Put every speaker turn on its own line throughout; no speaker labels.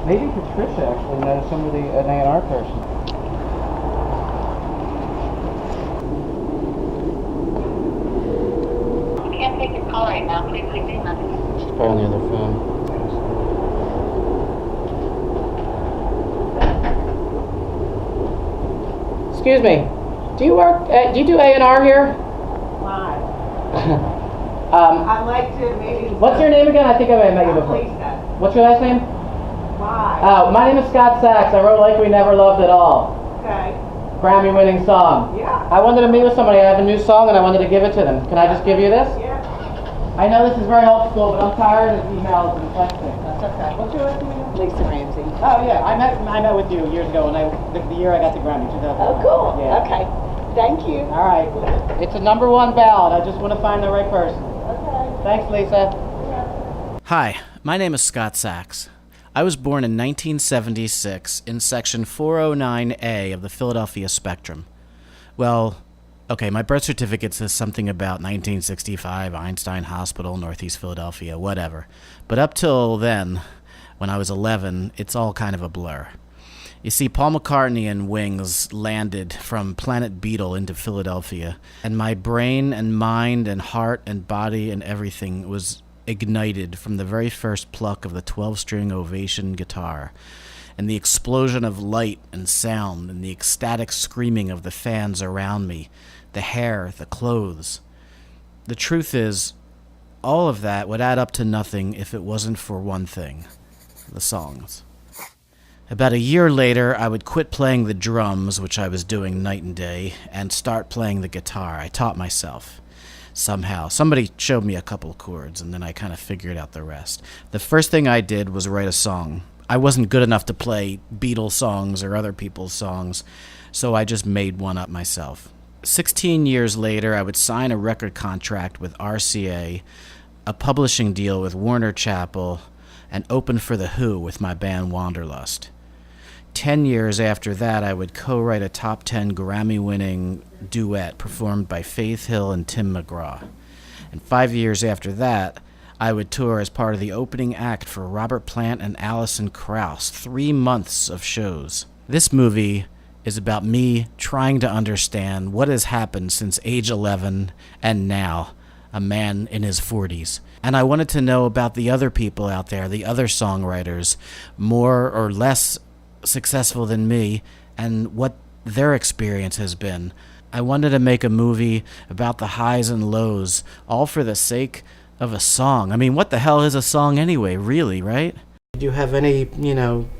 Maybe Patricia actually knows somebody, an A&R person.
I can't take your call right now. Please leave me a message.
She's probably on the other phone. Excuse me. Do you work? Do you do A&R here?
Why?
I'd
like to maybe...
What's your name again? I think I may have met you before.
Lisa.
What's your last name?
Why?
My name is Scott Sachs. I wrote Like We Never Loved at All.
Okay.
Grammy-winning song.
Yeah.
I wanted to meet with somebody. I have a new song and I wanted to give it to them. Can I just give you this?
Yeah.
I know this is very old school, but I'm tired of emails and texting. That's okay. What's your last name again?
Lisa Ramsey.
Oh yeah, I met with you years ago, and the year I got the Grammy, 2000.
Oh, cool.
Yeah.
Okay. Thank you.
All right. It's a #1 ballad. I just want to find the right person.
Okay.
Thanks, Lisa.
Yeah.
Hi, my name is Scott Sachs. I was born in 1976 in Section 409A of the Philadelphia Spectrum. Well, okay, my birth certificate says something about 1965, Einstein Hospital, Northeast Philadelphia, whatever. But up till then, when I was 11, it's all kind of a blur. You see, Paul McCartney and Wings landed from Planet Beetle into Philadelphia, and my brain and mind and heart and body and everything was ignited from the very first pluck of the 12-string Ovation guitar, and the explosion of light and sound, and the ecstatic screaming of the fans around me, the hair, the clothes. The truth is, all of that would add up to nothing if it wasn't for one thing: the songs. About a year later, I would quit playing the drums, which I was doing night and day, and start playing the guitar. I taught myself. Somehow. Somebody showed me a couple of chords, and then I kind of figured out the rest. The first thing I did was write a song. I wasn't good enough to play Beatles songs or other people's songs, so I just made one up myself. 16 years later, I would sign a record contract with RCA, a publishing deal with Warner Chappell, and open for The Who with my band Wanderlust. 10 years after that, I would co-write a top 10 Grammy-winning duet performed by Faith Hill and Tim McGraw. And 5 years after that, I would tour as part of the opening act for Robert Plant and Alison Krauss. 3 months of shows. This movie is about me trying to understand what has happened since age 11 and now, a man in his 40s. And I wanted to know about the other people out there, the other songwriters, more or less successful than me, and what their experience has been. I wanted to make a movie about the highs and lows, all for the sake of a song. I mean, what the hell is a song anyway, really, right? Did you have any,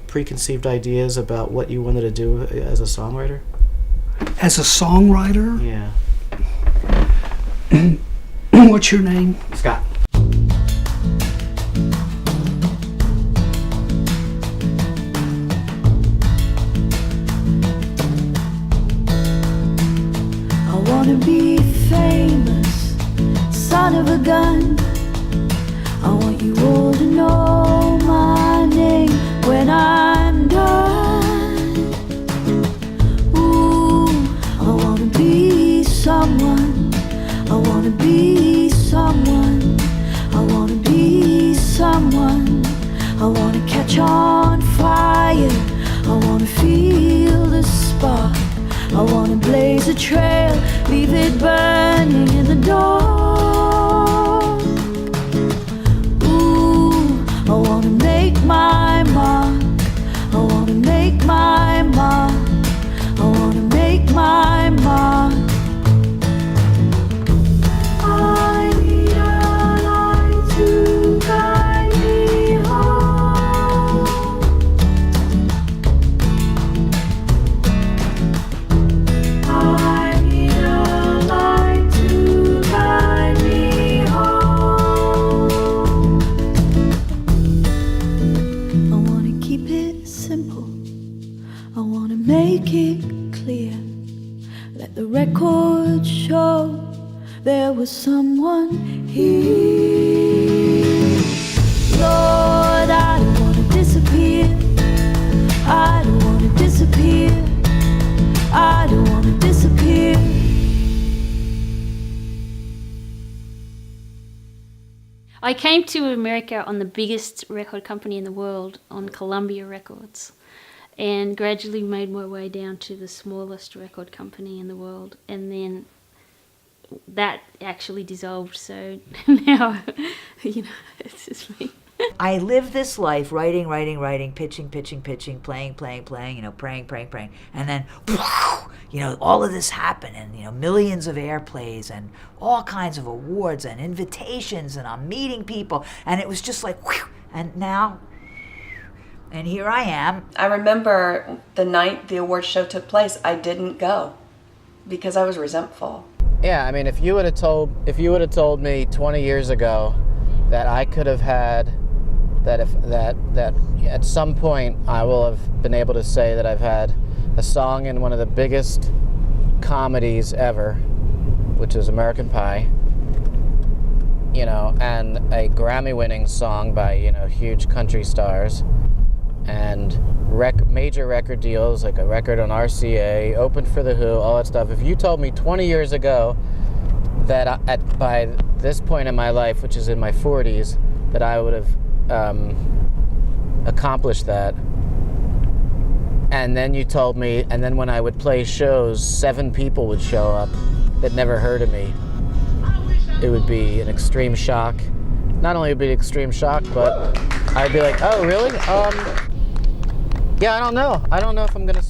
preconceived ideas about what you wanted to do as a songwriter?
As a songwriter?
Yeah.
What's your name?
Scott.
I wanna be famous, son of a gun. I want you all to know my name when I'm done. Ooh, I wanna be someone. I wanna be someone. I wanna be someone. I wanna catch on fire. I wanna feel the spark. I wanna blaze a trail, leave it burning in the dark. Ooh, I wanna make my mark. I wanna make my mark. I wanna make my mark. I need a light to guide me home. I need a light to guide me home. I wanna keep it simple. I wanna make it clear. Let the record show there was someone here. Lord, I don't wanna disappear. I don't wanna disappear. I don't wanna disappear.
I came to America on the biggest record company in the world, on Columbia Records, and gradually made my way down to the smallest record company in the world, and then that actually dissolved, so now, it's just me.
I live this life writing, pitching, playing, praying. And then, all of this happened, and, millions of airplays and all kinds of awards and invitations, and I'm meeting people. And it was just like, whew, and now, and here I am.
I remember the night the award show took place, I didn't go because I was resentful.
Yeah, I mean, if you would have told me 20 years ago that I could have had that at some point I will have been able to say that I've had a song in one of the biggest comedies ever, which is American Pie, and a Grammy-winning song by, huge country stars, and major record deals, like a record on RCA, opened for The Who, all that stuff. If you told me 20 years ago that by this point in my life, which is in my 40s, that I would have accomplished that, and then you told me, and then when I would play shows, 7 people would show up that never heard of me, it would be an extreme shock. Not only would it be an extreme shock, but I'd be like, oh, really? Yeah, I don't know if I'm gonna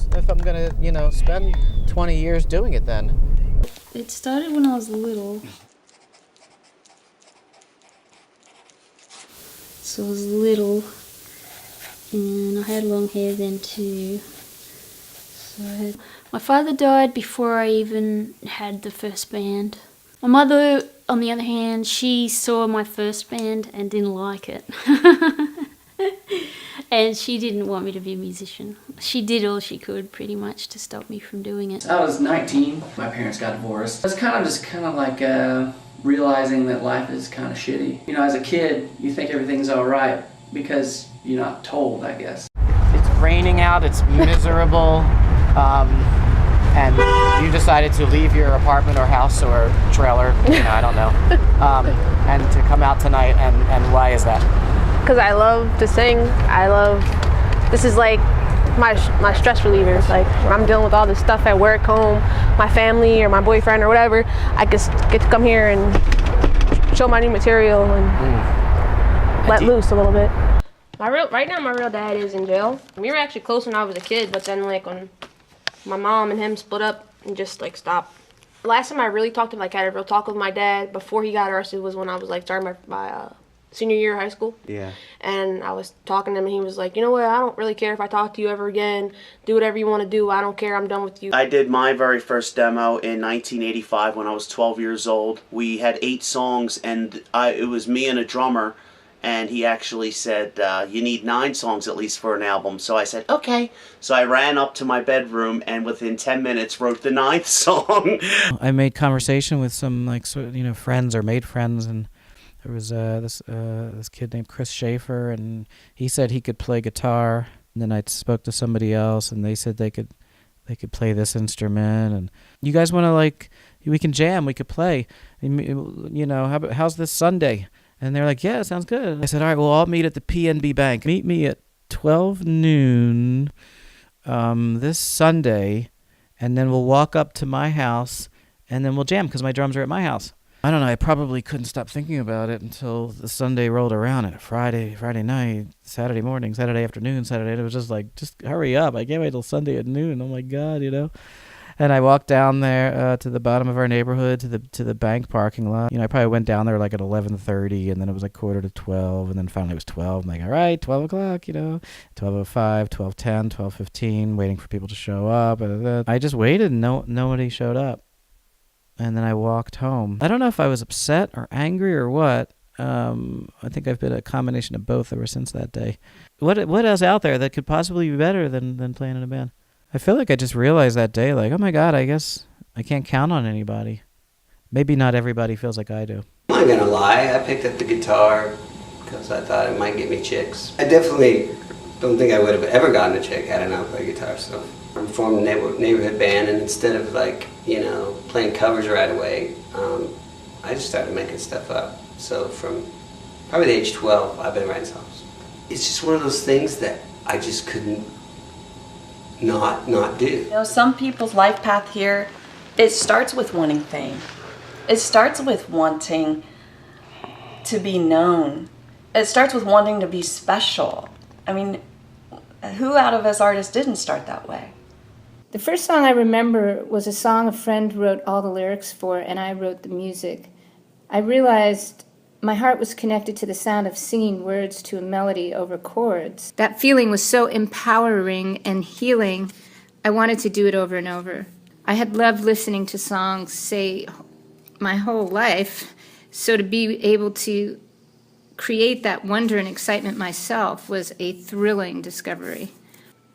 spend 20 years doing it then.
It started when I was little. So I was little, and I had long hair then too. My father died before I even had the first band. My mother, on the other hand, she saw my first band and didn't like it. And she didn't want me to be a musician. She did all she could, pretty much, to stop me from doing it.
I was 19. My parents got divorced. I was kind of like realizing that life is kind of shitty. As a kid, you think everything's all right because you're not told, I guess.
It's raining out, it's miserable, and you decided to leave your apartment or house or trailer, I don't know, and to come out tonight, and why is that?
Because I love to sing. This is like my stress reliever. Like when I'm dealing with all this stuff at work, home, my family, or my boyfriend, or whatever, I just get to come here and show my new material and let loose a little bit. Right now, my real dad is in jail. We were actually close when I was a kid, but then when my mom and him split up and just stopped. The last time I really talked to him, had a real talk with my dad before he got arrested, was when I was starting my senior year of high school. Yeah. And I was talking to him, and he was like, you know what, I don't really care if I talk to you ever again. Do whatever you want to do. I don't care. I'm done with you.
I did my very first demo in 1985 when I was 12 years old. We had 8 songs, and it was me and a drummer, and he actually said, you need 9 songs at least for an album. So I said, okay. So I ran up to my bedroom, and within 10 minutes wrote the 9th song.
I made conversation with some friends or made friends, and there was this kid named Chris Schaefer, and he said he could play guitar. And then I spoke to somebody else, and they said they could play this instrument. And you guys want to we can jam, we could play. How's this Sunday? And they're like, yeah, sounds good. I said, all right, well, I'll meet at the PNB Bank. Meet me at 12 noon this Sunday, and then we'll walk up to my house, and then we'll jam because my drums are at my house. I don't know, I probably couldn't stop thinking about it until the Sunday rolled around, and Friday night, Saturday morning, Saturday afternoon, Saturday, it was just hurry up. I can't wait till Sunday at noon. Oh my God, And I walked down there to the bottom of our neighborhood to the bank parking lot. I probably went down there at 11:30, and then it was 11:45, and then finally it was 12. I'm like, all right, 12 o'clock, 12:05, 12:10, 12:15, waiting for people to show up. I just waited, and nobody showed up. And then I walked home. I don't know if I was upset or angry or what. I think I've been a combination of both ever since that day. What else out there that could possibly be better than playing in a band? I feel like I just realized that day, oh my God, I guess I can't count on anybody. Maybe not everybody feels like I do.
I'm not gonna lie, I picked up the guitar because I thought it might get me chicks. I definitely don't think I would have ever gotten a chick had I not played guitar, so. I formed a neighborhood band, and instead of playing covers right away, I just started making stuff up. So from probably the age 12, I've been writing songs. It's just one of those things that I just couldn't not do.
You know, some people's life path here, it starts with wanting fame. It starts with wanting to be known. It starts with wanting to be special. I mean, who out of us artists didn't start that way?
The first song I remember was a song a friend wrote all the lyrics for, and I wrote the music. I realized my heart was connected to the sound of singing words to a melody over chords. That feeling was so empowering and healing, I wanted to do it over and over. I had loved listening to songs, say, my whole life, so to be able to create that wonder and excitement myself was a thrilling discovery.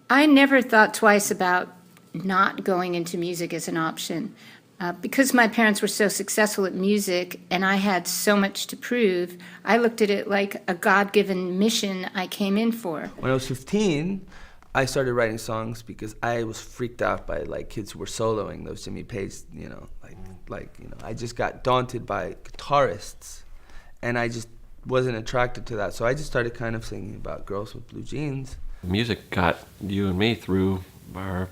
I never thought twice about not going into music as an option. Because my parents were so successful at music and I had so much to prove, I looked at it like a God-given mission I came in for.
When I was 15, I started writing songs because I was freaked out by like kids who were soloing those Jimmy Page, I just got daunted by guitarists, and I just wasn't attracted to that. So I just started kind of singing about girls with blue jeans.
Music got you and me through our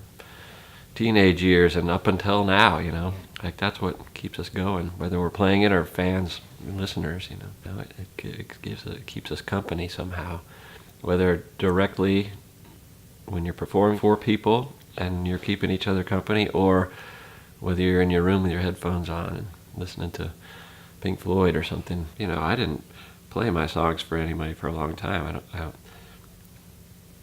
teenage years and up until now, like that's what keeps us going, whether we're playing it or fans and listeners, it keeps us company somehow, whether directly when you're performing for people and you're keeping each other company, or whether you're in your room with your headphones on and listening to Pink Floyd or something. I didn't play my songs for anybody for a long time.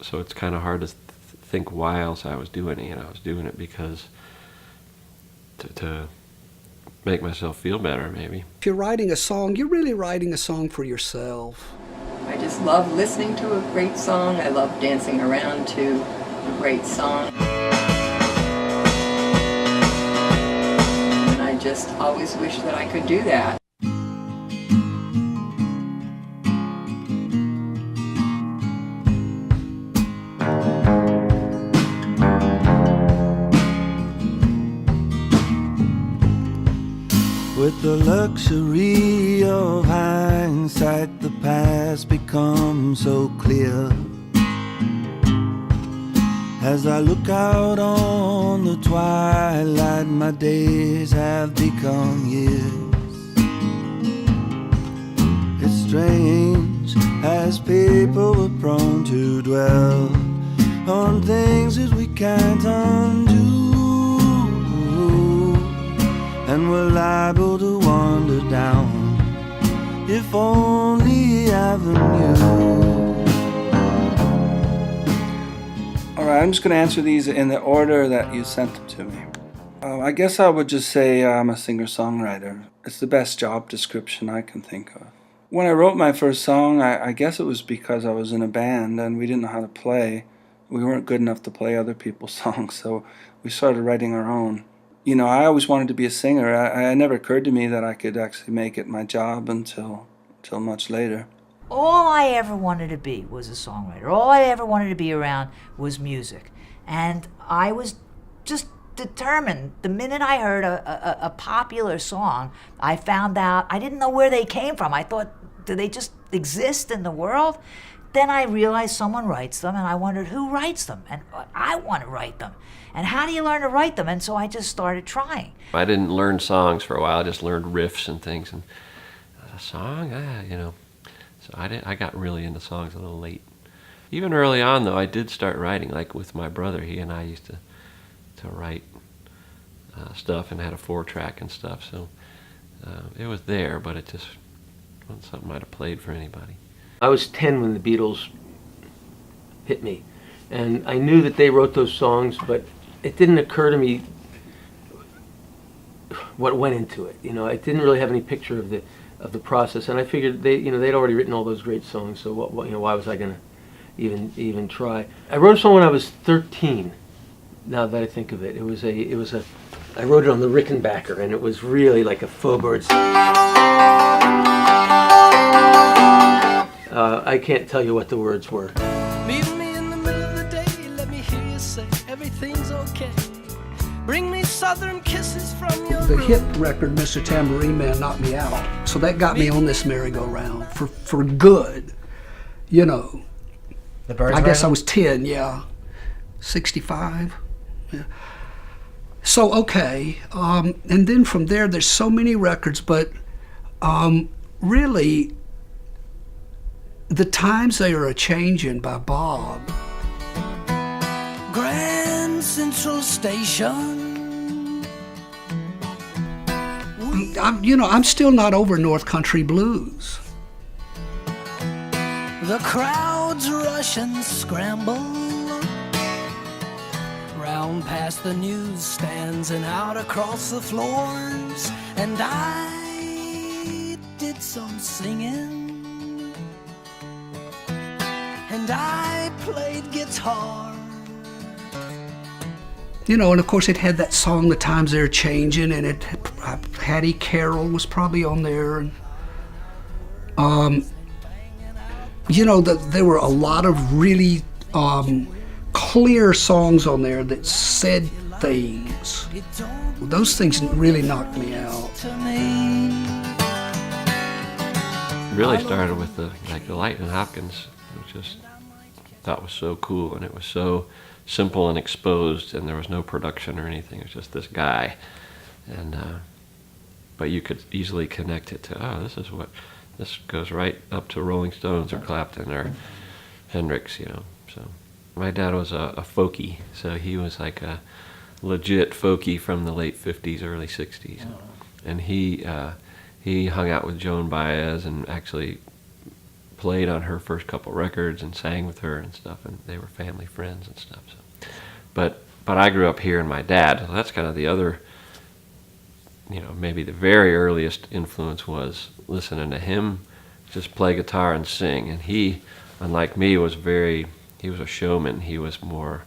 So it's kind of hard to think why else I was doing it. I was doing it because to make myself feel better, maybe.
If you're writing a song, you're really writing a song for yourself.
I just love listening to a great song. I love dancing around to a great song. And I just always wish that I could do that.
With the luxury of hindsight, the past becomes so clear. As I look out on the twilight, my days have become years. It's strange, as people we're prone to dwell on things that we can't undo, and we're liable to wander down if only avenue.
All right, I'm just going to answer these in the order that you sent them to me. I guess I would just say I'm a singer-songwriter. It's the best job description I can think of. When I wrote my first song, I guess it was because I was in a band and we didn't know how to play. We weren't good enough to play other people's songs, so we started writing our own. I always wanted to be a singer. It never occurred to me that I could actually make it my job until much later.
All I ever wanted to be was a songwriter. All I ever wanted to be around was music. And I was just determined. The minute I heard a popular song, I found out, I didn't know where they came from. I thought, do they just exist in the world? Then I realized someone writes them, and I wondered who writes them, and I want to write them. And how do you learn to write them? And so I just started trying.
I didn't learn songs for a while. I just learned riffs and things. And a song, So I got really into songs a little late. Even early on, though, I did start writing. Like with my brother, he and I used to write stuff and had a 4-track and stuff. So it was there, but it just wasn't something I'd have played for anybody.
I was 10 when the Beatles hit me, and I knew that they wrote those songs, but it didn't occur to me what went into it. I didn't really have any picture of the process, and I figured they'd already written all those great songs, so why was I gonna even try? I wrote a song when I was 13. Now that I think of it, I wrote it on the Rickenbacker, and it was really like a faux bird. I can't tell you what the words were.
Meet me in the middle of the day, let me hear you say everything's okay. Bring me southern kisses from your
The
room.
hit record, Mr. Tambourine Man, knocked me out. So that got me on this merry-go-round for good, you know.
The Birds
I guess
record?
I was 10, yeah. 65. Yeah. So, okay. And then from there, there's so many records, but really, The Times They Are A-Changin' by Bob.
Grand Central Station.
I'm still not over North Country Blues.
The crowds rush and scramble round past the newsstands and out across the floors, and I did some singing, and I played guitar.
You know, and of course it had that song, The Times They're Changing, and it Hattie Carroll was probably on there. And, you know, there were a lot of really clear songs on there that said things. Those things really knocked me out.
Really started with the Lightning Hopkins, which just thought was so cool, and it was so simple and exposed, and there was no production or anything. It was just this guy, and but you could easily connect it to, this goes right up to Rolling Stones or Clapton or Hendrix, you know. So my dad was a folkie, so he was like a legit folkie from the late 50s, early 60s, and he hung out with Joan Baez and actually played on her first couple records and sang with her and stuff, and they were family friends and stuff. So, but I grew up hearing my dad. So that's kind of the other, you know, maybe the very earliest influence was listening to him just play guitar and sing. And he, unlike me, he was a showman. He was more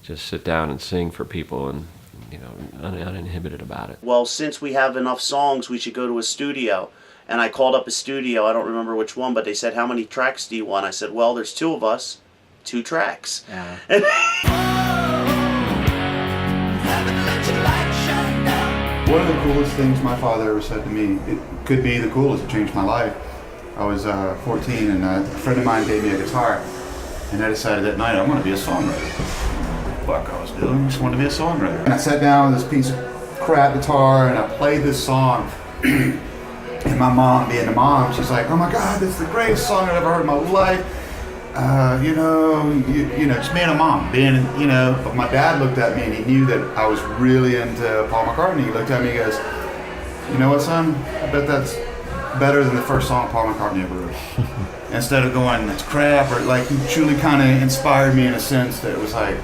just sit down and sing for people and, you know, uninhibited about it.
Well, since we have enough songs, we should go to a studio. And I called up a studio, I don't remember which one, but they said, how many tracks do you want? I said, well, there's 2 of us, 2 tracks.
Yeah.
One of the coolest things my father ever said to me, it could be the coolest, it changed my life. I was 14 and a friend of mine gave me a guitar, and I decided that night I want to be a songwriter. Fuck I was doing, I just wanted to be a songwriter. And I sat down with this piece of crap guitar and I played this song. And my mom, being a mom, she's like, oh my God, that's the greatest song I've ever heard in my life. You know, just being a mom, but my dad looked at me and he knew that I was really into Paul McCartney. He looked at me and he goes, you know what, son, I bet that's better than the first song Paul McCartney ever wrote. Instead of going, that's crap, or like, he truly kind of inspired me in a sense that it was like,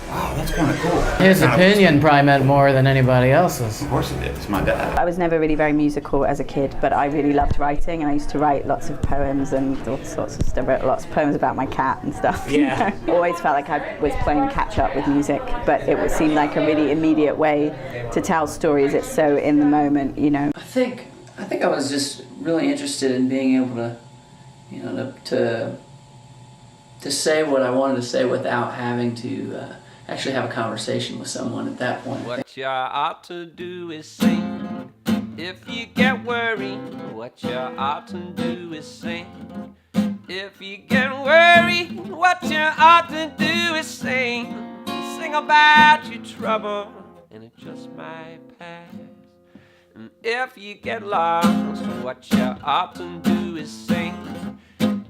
wow, that's kind of cool.
His opinion probably meant more than anybody else's.
Of course it did. It's my dad.
I was never really very musical as a kid, but I really loved writing, and I used to write lots of poems and all sorts of stuff. I wrote lots of poems about my cat and stuff.
Yeah.
You know? Always felt like I was playing catch up with music, but it would seem like a really immediate way to tell stories. It's so in the moment, you know.
I think I was just really interested in being able to, you know, to say what I wanted to say without having to actually have a conversation with someone at that point.
What you ought to do is sing. If you get worried, what you ought to do is sing. If you get worried, what you ought to do is sing. Sing about your trouble, and it just might pass. And if you get lost, what you ought to do is sing.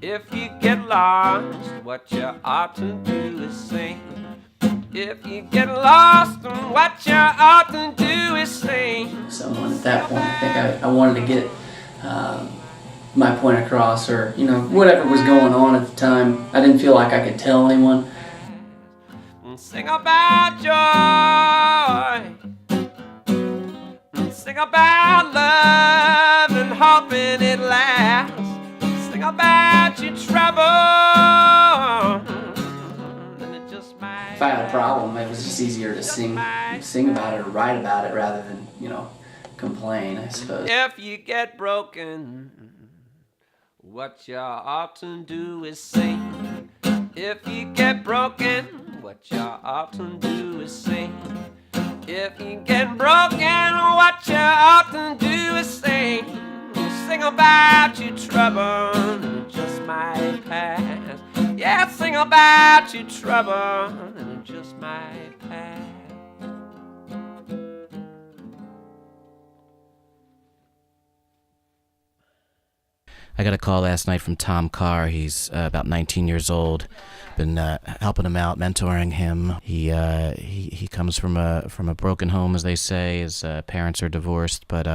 If you get lost, what you ought to do is sing. If you get lost, and what you ought to do is sing.
Someone at that point, I think I wanted to get my point across, or, you know, whatever was going on at the time. I didn't feel like I could tell anyone.
Sing about joy. Sing about love and hoping it lasts. Sing about your trouble.
If I had a problem, it was just easier to sing about it or write about it rather than, you know, complain, I suppose.
If you get broken, what you ought to do is sing. If you get broken, what you ought to do is sing. If you get broken, what you ought to do is sing. sing about your trouble and it just might pass. Yeah, sing about your trouble and it just might pass.
I got a call last night from Tom Carr. He's about 19 years old. Been helping him out, mentoring him. He comes from a broken home, as they say. His parents are divorced, but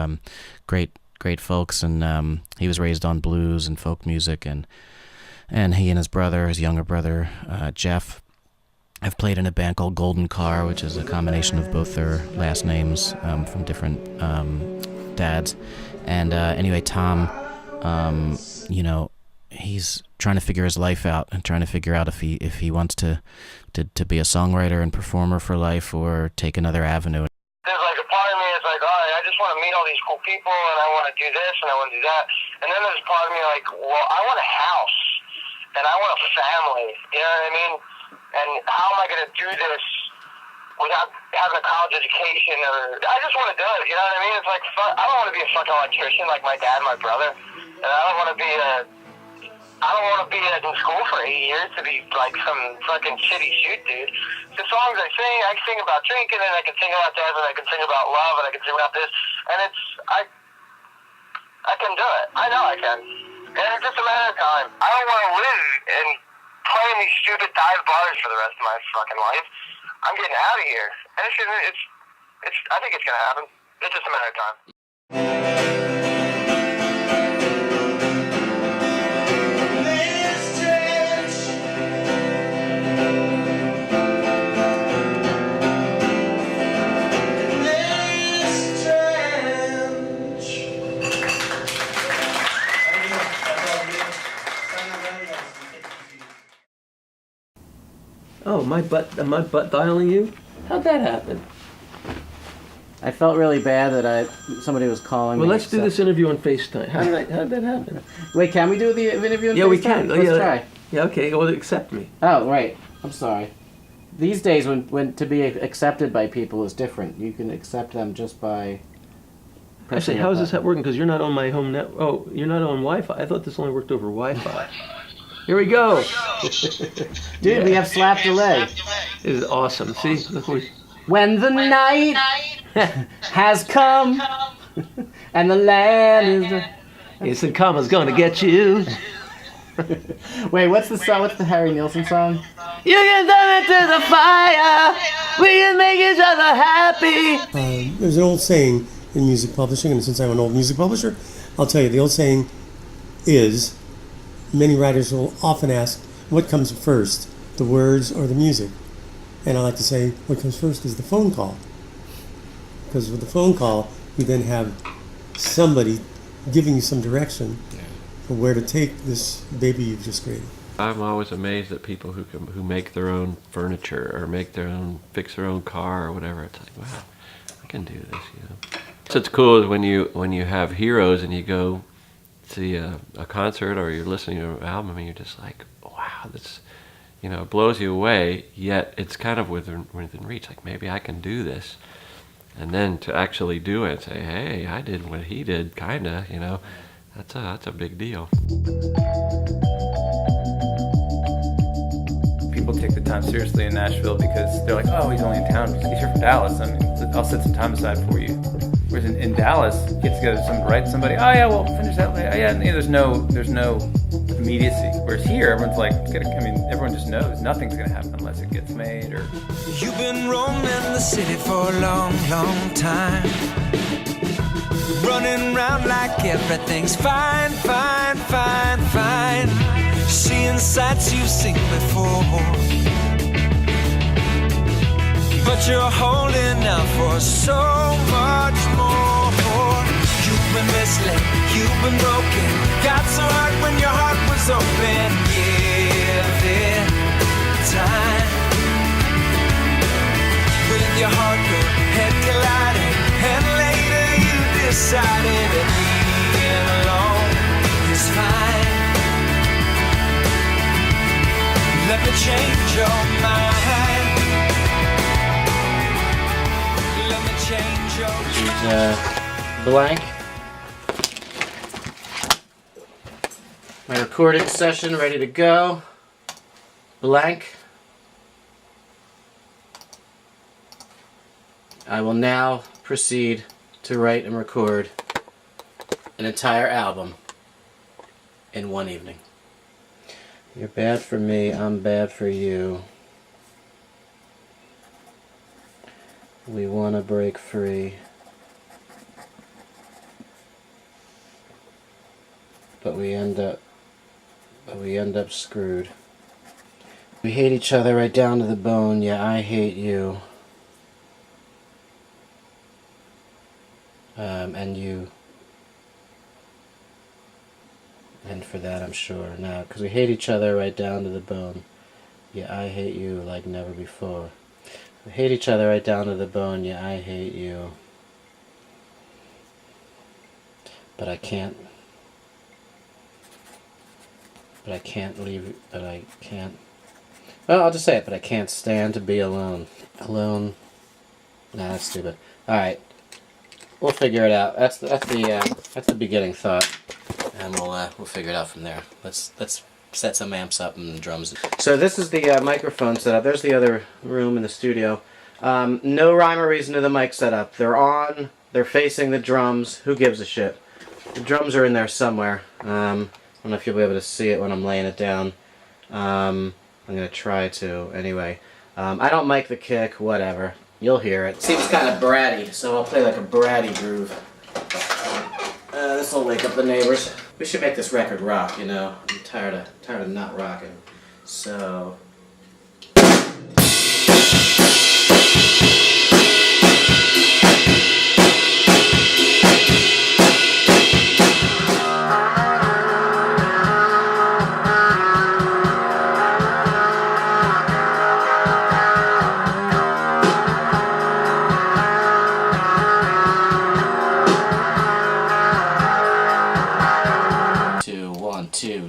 great folks, and he was raised on blues and folk music, and he and his brother, his younger brother Jeff, have played in a band called Golden Car, which is a combination of both their last names from different dads. And anyway, Tom, he's trying to figure his life out and trying to figure out if he wants to be a songwriter and performer for life or take another avenue.
There's like a part of me that's like, all right, I just want to meet all these cool people and I want to do this and I want to do that. And then there's a part of me like, well, I want a house and I want a family. You know what I mean? And how am I going to do this without having a college education? Or I just want to do it. You know what I mean? It's like, I don't want to be a fucking electrician like my dad and my brother. And I don't want to be in school for 8 years to be like some fucking shitty shoot dude. The songs I sing about drinking, and I can sing about death, and I can sing about love, and I can sing about this, and I can do it. I know I can. And it's just a matter of time. I don't want to live and play in these stupid dive bars for the rest of my fucking life. I'm getting out of here. And I think it's gonna happen. It's just a matter of time.
Oh, my butt dialing you? How'd that happen?
I felt really bad that somebody was calling me.
Well, let's do this interview on FaceTime. How'd that happen?
Wait, can we do the interview on FaceTime?
Yeah, we can.
Let's try.
Yeah, okay. Well, accept me.
Oh, right. I'm sorry. These days, when to be accepted by people is different. You can accept them just by
Actually, how is this working? Because you're not on my home net. Oh, you're not on Wi-Fi. I thought this only worked over Wi-Fi. Here we go.
Dude, we have slap delay.
This is awesome. See? Look what
when the night has come and the land is...
He said, karma's gonna get you.
Wait, what's the song? What's the Harry Nilsson song?
You can throw it to the fire. We can make each other happy.
There's an old saying in music publishing, and since I'm an old music publisher, I'll tell you, the old saying is, many writers will often ask, what comes first, the words or the music? And I like to say, what comes first is the phone call. Because with the phone call, you then have somebody giving you some direction for where to take this baby you've just created.
I'm always amazed at people who make their own furniture or fix their own car or whatever. It's like, wow, I can do this, So it's cool when you have heroes and you go see a concert or you're listening to an album and you're just like, wow, this, it blows you away, yet it's kind of within reach. Like, maybe I can do this. And then to actually do it, say, hey, I did what he did, kinda, that's a big deal.
People take the time seriously in Nashville because they're like, oh, he's only in town because he's here from Dallas. I'll set some time aside for you. Whereas in Dallas, get together to write somebody. Oh yeah, well finish that later. Oh, yeah, there's no immediacy. Whereas here, everyone's like, everyone just knows nothing's gonna happen unless it gets made. Or
you've been roaming the city for a long, long time, running around like everything's fine, fine, fine, fine, seeing sights you've seen before. But you're holding out for so much more. You've been misled, you've been broken, got so hurt when your heart was open. Give it time. With your heart, your head colliding, and later you decided that being alone is fine. Let me change your mind.
She's blank. My recording session ready to go. Blank. I will now proceed to write and record an entire album in one evening. You're bad for me, I'm bad for you. We want to break free. But we end up screwed. We hate each other right down to the bone. Yeah, I hate you. And you. And for that, I'm sure. Now, because we hate each other right down to the bone. Yeah, I hate you like never before. We hate each other right down to the bone. Yeah, I hate you. But I can't. But I can't leave. But I can't. Well, I'll just say it. But I can't stand to be alone. Alone. Nah, that's stupid. All right. We'll figure it out. That's the beginning thought, and we'll figure it out from there. Let's set some amps up and drums. So this is the microphone setup. There's the other room in the studio. No rhyme or reason to the mic setup. They're on. They're facing the drums. Who gives a shit? The drums are in there somewhere. I don't know if you'll be able to see it when I'm laying it down. I'm gonna try to anyway. I don't mic the kick. Whatever. You'll hear it. Seems kind of bratty, so I'll play like a bratty groove. This will wake up the neighbors. We should make this record rock, you know. I'm tired of not rocking. So.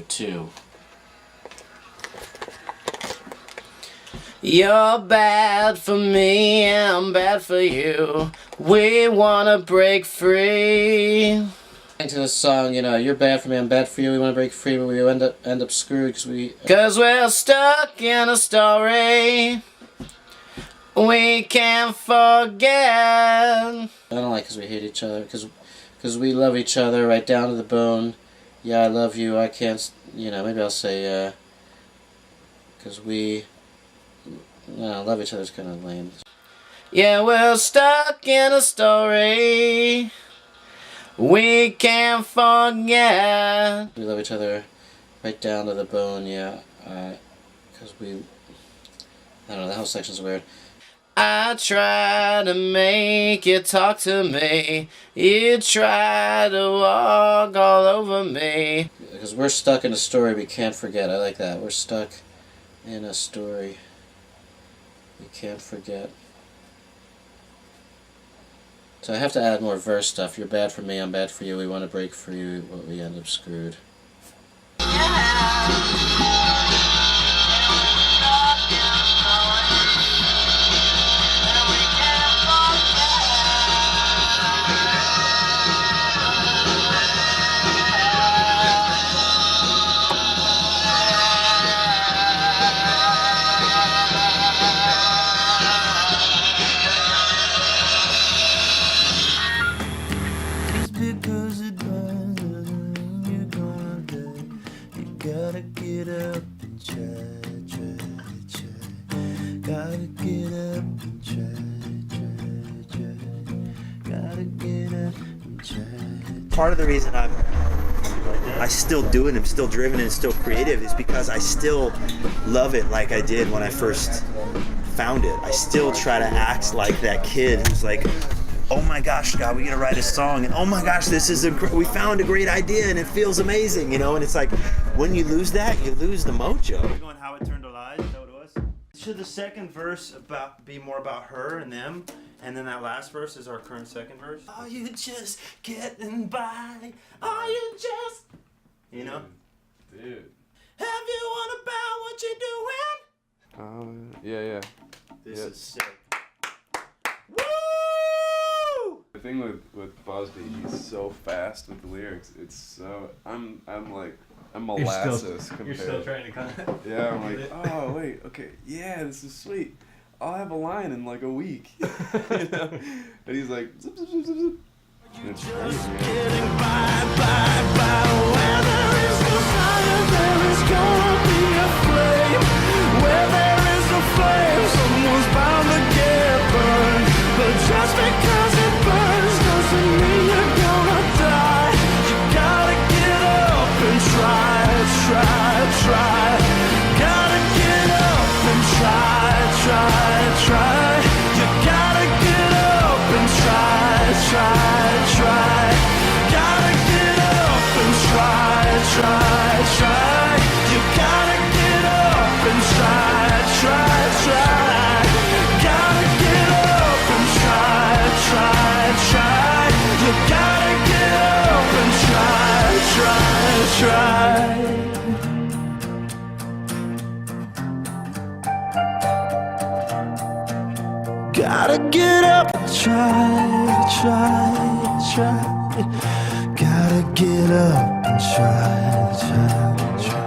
Two. You're bad for me, I'm bad for you. We wanna break free. Into this song, you know, you're bad for me, I'm bad for you. We wanna break free, but we end up screwed because we're stuck in a story we can't forget. I don't like because we hate each other, because we love each other right down to the bone. Yeah, I love you, I can't, you know, maybe I'll say, because we, no, love each other's kind of lame. Yeah, we're stuck in a story we can't forget. We love each other right down to the bone, yeah, because we, I don't know, the whole section's weird. I try to make you talk to me. You try to walk all over me. Because we're stuck in a story we can't forget. I like that. We're stuck in a story we can't forget. So I have to add more verse stuff. You're bad for me, I'm bad for you. We want to break free, but we end up screwed.
Gotta get up and try. Gotta get up and try. Gotta get up and try.
Part of the reason I still do it, I'm still driven and still creative, is because I still love it like I did when I first found it. I still try to act like that kid who's like, oh my gosh, Scott, we gotta write a song, and oh my gosh, we found a great idea and it feels amazing, you know. And it's like, when you lose that, you lose the mojo.
We're going How It Turned to Lies, is that what it was? Should the second verse be more about her and them, and then that last verse is our current second verse? Are you just getting by? Are you just, you know?
Dude.
Have you won about what you're doing?
Yeah.
This is sick.
The thing with Busby, he's so fast with the lyrics. It's so I'm like a molasses compared.
You're still trying to kind of.
Yeah, I'm like, oh wait, okay, yeah, this is sweet. I'll have a line in like a week. You know? And he's like, zip, zip, zip, zip, zip. And it's crazy, man.
Where there is no fire, there is gonna be a flame. Where there is a flame, someone's bound to get burned. But just because it burns doesn't mean you're gonna die. You gotta get up and try. Gotta get up and try. You gotta get up and try. Gotta get up and try. You gotta get up and try. Gotta get up and try. You gotta get up and try. Gotta get up and try. Gotta get up and try.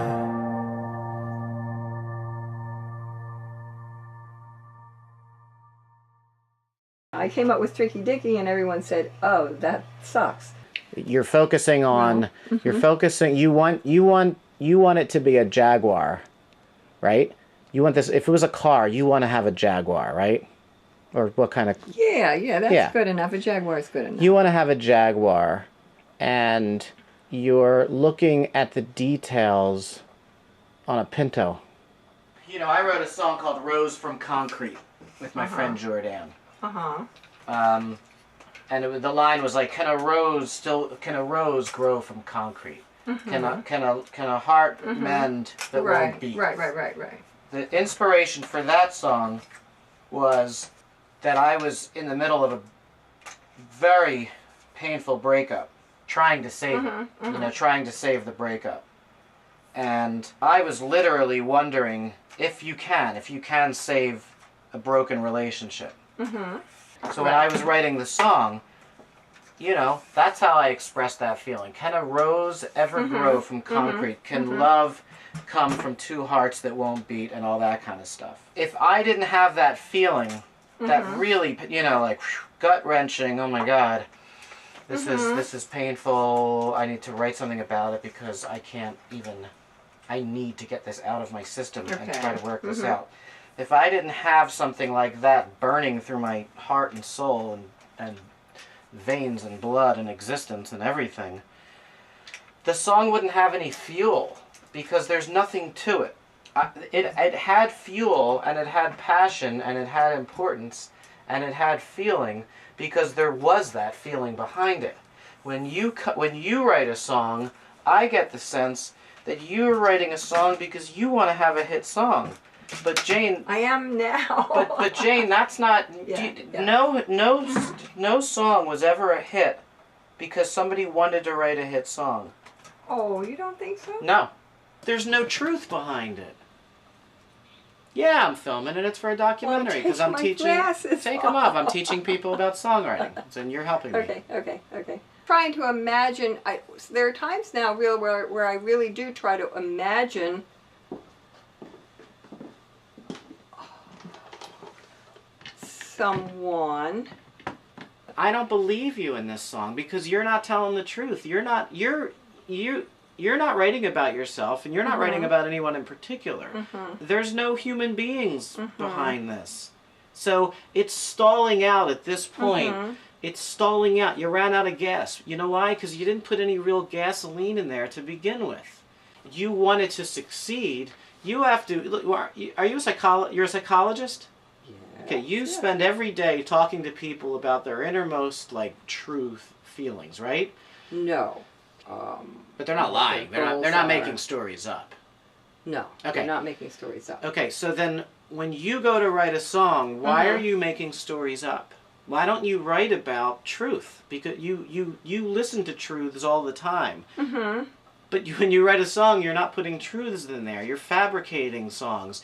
I came up with Tricky Dicky and everyone said, oh, that sucks.
You're focusing on, you're focusing, you want it to be a Jaguar, right? You want this, if it was a car, you want to have a Jaguar, right? Or what kind of...
Yeah, that's good enough. A Jaguar is good enough.
You want to have a Jaguar, and you're looking at the details on a Pinto. You know, I wrote a song called Rose from Concrete with my friend Jordan. And the line was like, can a rose grow from concrete? Can a heart mend that won't beat?
Right.
The inspiration for that song was that I was in the middle of a very painful breakup, trying to save it, you know, trying to save the breakup. And I was literally wondering if you can save a broken relationship. So when I was writing the song, you know, that's how I expressed that feeling. Can a rose ever grow from concrete? Can love come from two hearts that won't beat, and all that kind of stuff? If I didn't have that feeling, that really, you know, like gut-wrenching, oh my God, this is painful, I need to write something about it because I need to get this out of my system and try to work this out. If I didn't have something like that burning through my heart and soul and veins and blood and existence and everything, the song wouldn't have any fuel because there's nothing to it. It had fuel, and it had passion, and it had importance, and it had feeling because there was that feeling behind it. When you write a song, I get the sense that you're writing a song because you want to have a hit song. But Jane,
I am now.
but Jane, that's not. No song was ever a hit because somebody wanted to write a hit song.
Oh, you don't think so?
No, there's no truth behind it. Yeah, I'm filming, and it's for a documentary because I'm teaching. Take them off. I'm teaching people about songwriting, and you're helping me.
Okay. Trying to imagine. There are times now, where I really do try to imagine. Someone.
I don't believe you in this song because you're not telling the truth. You're not writing about yourself, and you're not writing about anyone in particular. There's no human beings behind this. So it's stalling out at this point. It's stalling out. You ran out of gas. You know why? Because you didn't put any real gasoline in there to begin with. You wanted to succeed. You have to. Look, are you a you're a psychologist? Okay, you spend every day talking to people about their innermost, like, truth feelings, right?
No.
But they're not lying. They're not making stories up.
No.
Okay.
They're not making stories up.
Okay, so then when you go to write a song, why are you making stories up? Why don't you write about truth? Because you listen to truths all the time. But when you write a song, you're not putting truths in there. You're fabricating songs.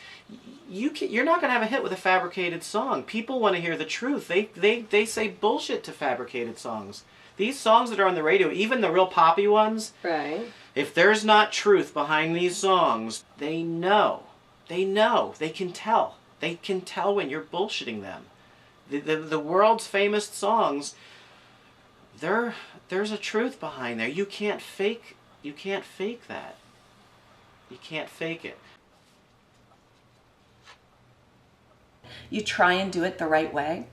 You're not going to have a hit with a fabricated song. People want to hear the truth. They say bullshit to fabricated songs. these songs that are on the radio, even the real poppy ones,
Right.
if there's not truth behind these songs, they know. They know. They can tell. They can tell when you're bullshitting them. The world's famous songs, there's a truth behind there. You can't fake that. You can't fake it.
You try and do it the right way.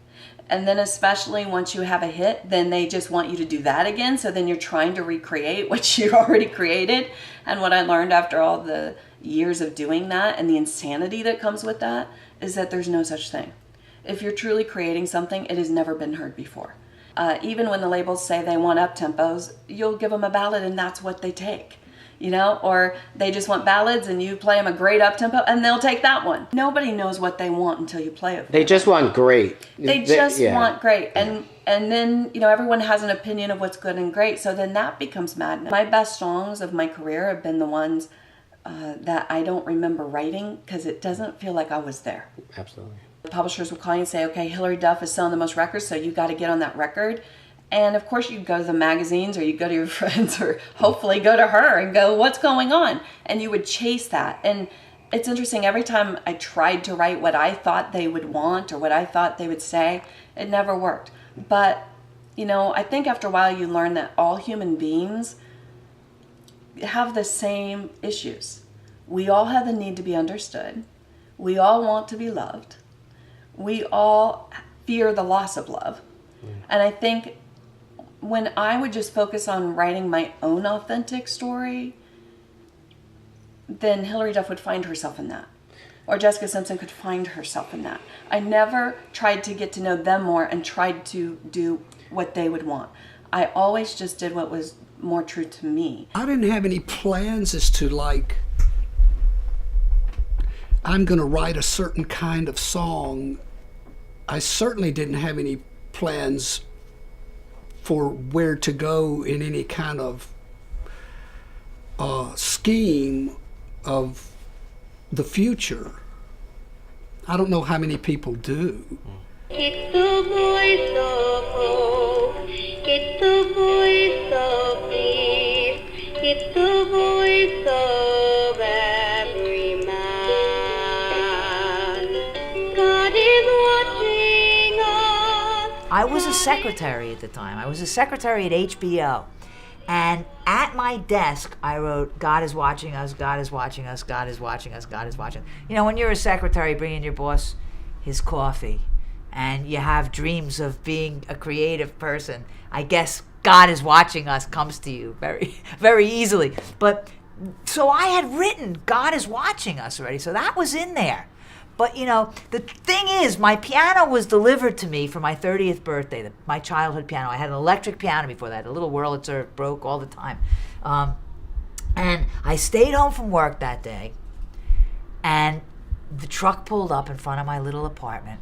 And then especially once you have a hit, then they just want you to do that again. So then you're trying to recreate what you already created. And what I learned after all the years of doing that and the insanity that comes with that is that there's no such thing. If you're truly creating something, it has never been heard before. Even when the labels say they want up-tempos, you'll give them a ballad and that's what they take. You know, or they just want ballads and you play them a great up-tempo and they'll take that one. Nobody knows what they want until you play it.
They just want great.
They just want great. And then, you know, everyone has an opinion of what's good and great. So then that becomes madness. My best songs of my career have been the ones that I don't remember writing because it doesn't feel like I was there.
Absolutely.
The publishers will call you and say, okay, Hilary Duff is selling the most records, so you got to get on that record. And of course you'd go to the magazines or you'd go to your friends or hopefully go to her and go, what's going on? And you would chase that. And it's interesting, every time I tried to write what I thought they would want or what I thought they would say, it never worked. But, you know, I think after a while you learn that all human beings have the same issues. We all have the need to be understood. We all want to be loved. We all fear the loss of love. And I think when I would just focus on writing my own authentic story, then Hilary Duff would find herself in that. Or Jessica Simpson could find herself in that. I never tried to get to know them more and tried to do what they would want. I always just did what was more true to me.
I didn't have any plans as to like, I'm going to write a certain kind of song. I certainly didn't have any plans for where to go in any kind of scheme of the future. I don't know how many people do.
It's the voice of hope, it's the voice of peace, it's the voice of every man. God is watching us.
I was a secretary at the time. I was a secretary at HBO. And at my desk, I wrote, God is watching us, God is watching us, God is watching us, God is watching. You know, when you're a secretary, bringing your boss his coffee, and you have dreams of being a creative person, I guess God is watching us comes to you very, very easily. But, so I had written God is watching us already, so that was in there. But, you know, the thing is, my piano was delivered to me for my 30th birthday, my childhood piano. I had an electric piano before that, a little Wurlitzer, broke all the time. And I stayed home from work that day, and the truck pulled up in front of my little apartment,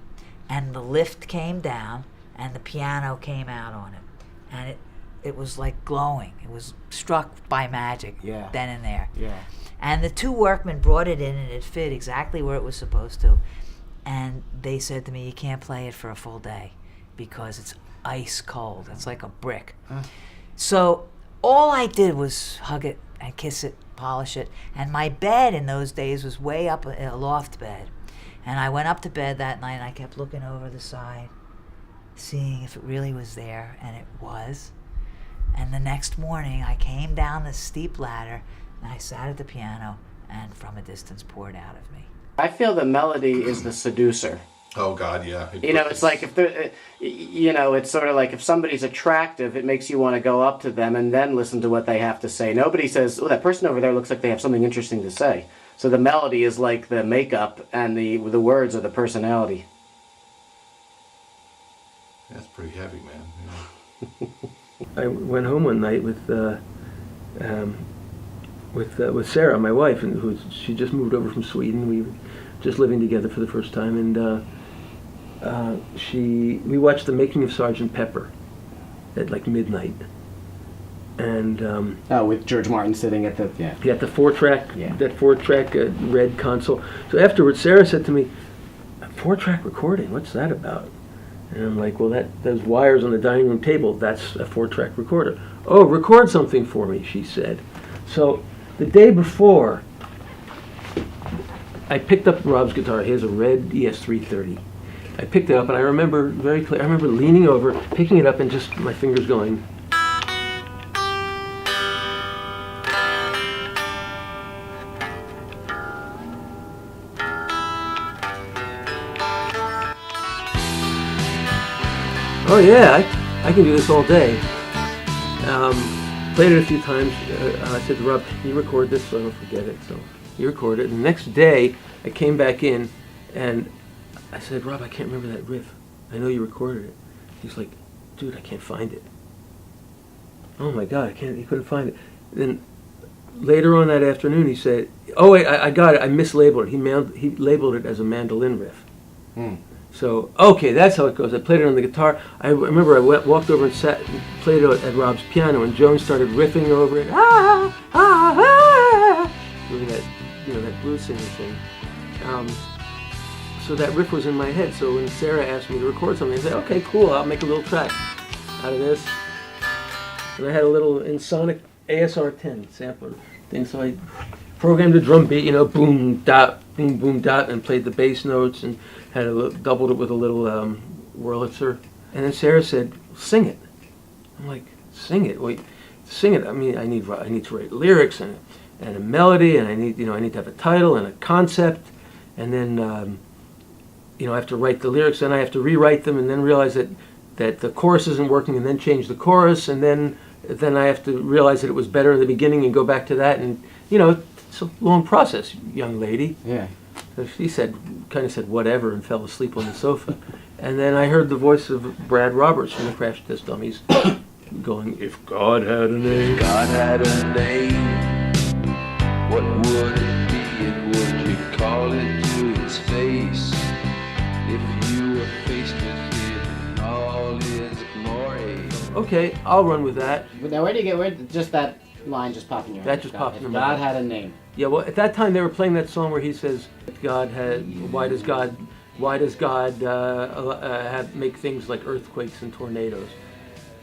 and the lift came down, and the piano came out on it. And it was like glowing. It was struck by magic then and there.
Yeah.
And the two workmen brought it in, and it fit exactly where it was supposed to. And they said to me, you can't play it for a full day because it's ice cold. It's like a brick. So all I did was hug it and kiss it, polish it. And my bed in those days was way up, a loft bed. And I went up to bed that night, and I kept looking over the side, seeing if it really was there, and it was. And the next morning, I came down the steep ladder, and I sat at the piano, and from a distance poured out of me.
I feel the melody is the seducer.
Oh God, yeah.
You know, it's like if they're, you know, it's sort of like if somebody's attractive, it makes you want to go up to them and then listen to what they have to say. Nobody says, oh, that person over there looks like they have something interesting to say. So the melody is like the makeup, and the words are the personality.
That's pretty heavy, man. Yeah.
I went home one night with Sarah, my wife, and she just moved over from Sweden. We were just living together for the first time, and we watched The Making of Sgt. Pepper at like midnight. And
with George Martin sitting at the
the 4-track that 4-track red console. So afterwards, Sarah said to me, "A 4-track recording? What's that about?" And I'm like, well, those wires on the dining room table, that's a 4-track recorder. Oh, record something for me, she said. So the day before, I picked up Rob's guitar. He has a red ES-330. I picked it up, and I remember very clear. I remember leaning over, picking it up, and just my fingers going. Oh yeah, I can do this all day. Played it a few times. I said to Rob, "Can you record this so I don't forget it?" So he recorded it. And the next day, I came back in, and I said, "Rob, I can't remember that riff. I know you recorded it." He's like, "Dude, I can't find it." Oh my God, he couldn't find it. Then later on that afternoon, he said, "Oh wait, I got it. I mislabeled it. He labeled it as a mandolin riff." So, okay, that's how it goes. I played it on the guitar. I remember I walked over and played it at Rob's piano, and Joan started riffing over it. Doing that, that blues singing thing. So that riff was in my head. So when Sarah asked me to record something, I said, okay, cool, I'll make a little track out of this. And I had a little Insonic ASR-10 sampler thing, so I programmed a drum beat, boom, dot, boom, boom, dot, and played the bass notes and had doubled it with a little Wurlitzer. And then Sarah said, sing it. I'm like, sing it? Wait, sing it? I mean, I need to write lyrics and a melody, and I need to have a title and a concept, and then I have to write the lyrics, and I have to rewrite them, and then realize that the chorus isn't working, and then change the chorus, and then I have to realize that it was better in the beginning and go back to that, and it's a long process, young lady.
Yeah.
So she kind of said whatever and fell asleep on the sofa. And then I heard the voice of Brad Roberts from the Crash Test Dummies going, "If God had a name."
If God had a name, what would it be and would you call it to his face? If you were faced with him in all his glory.
Okay, I'll run with that.
But now where did just that line just pop in your head?
That just popped in my
God
head.
had a name.
Yeah, well, at that time they were playing that song where he says, why does God make things like earthquakes and tornadoes?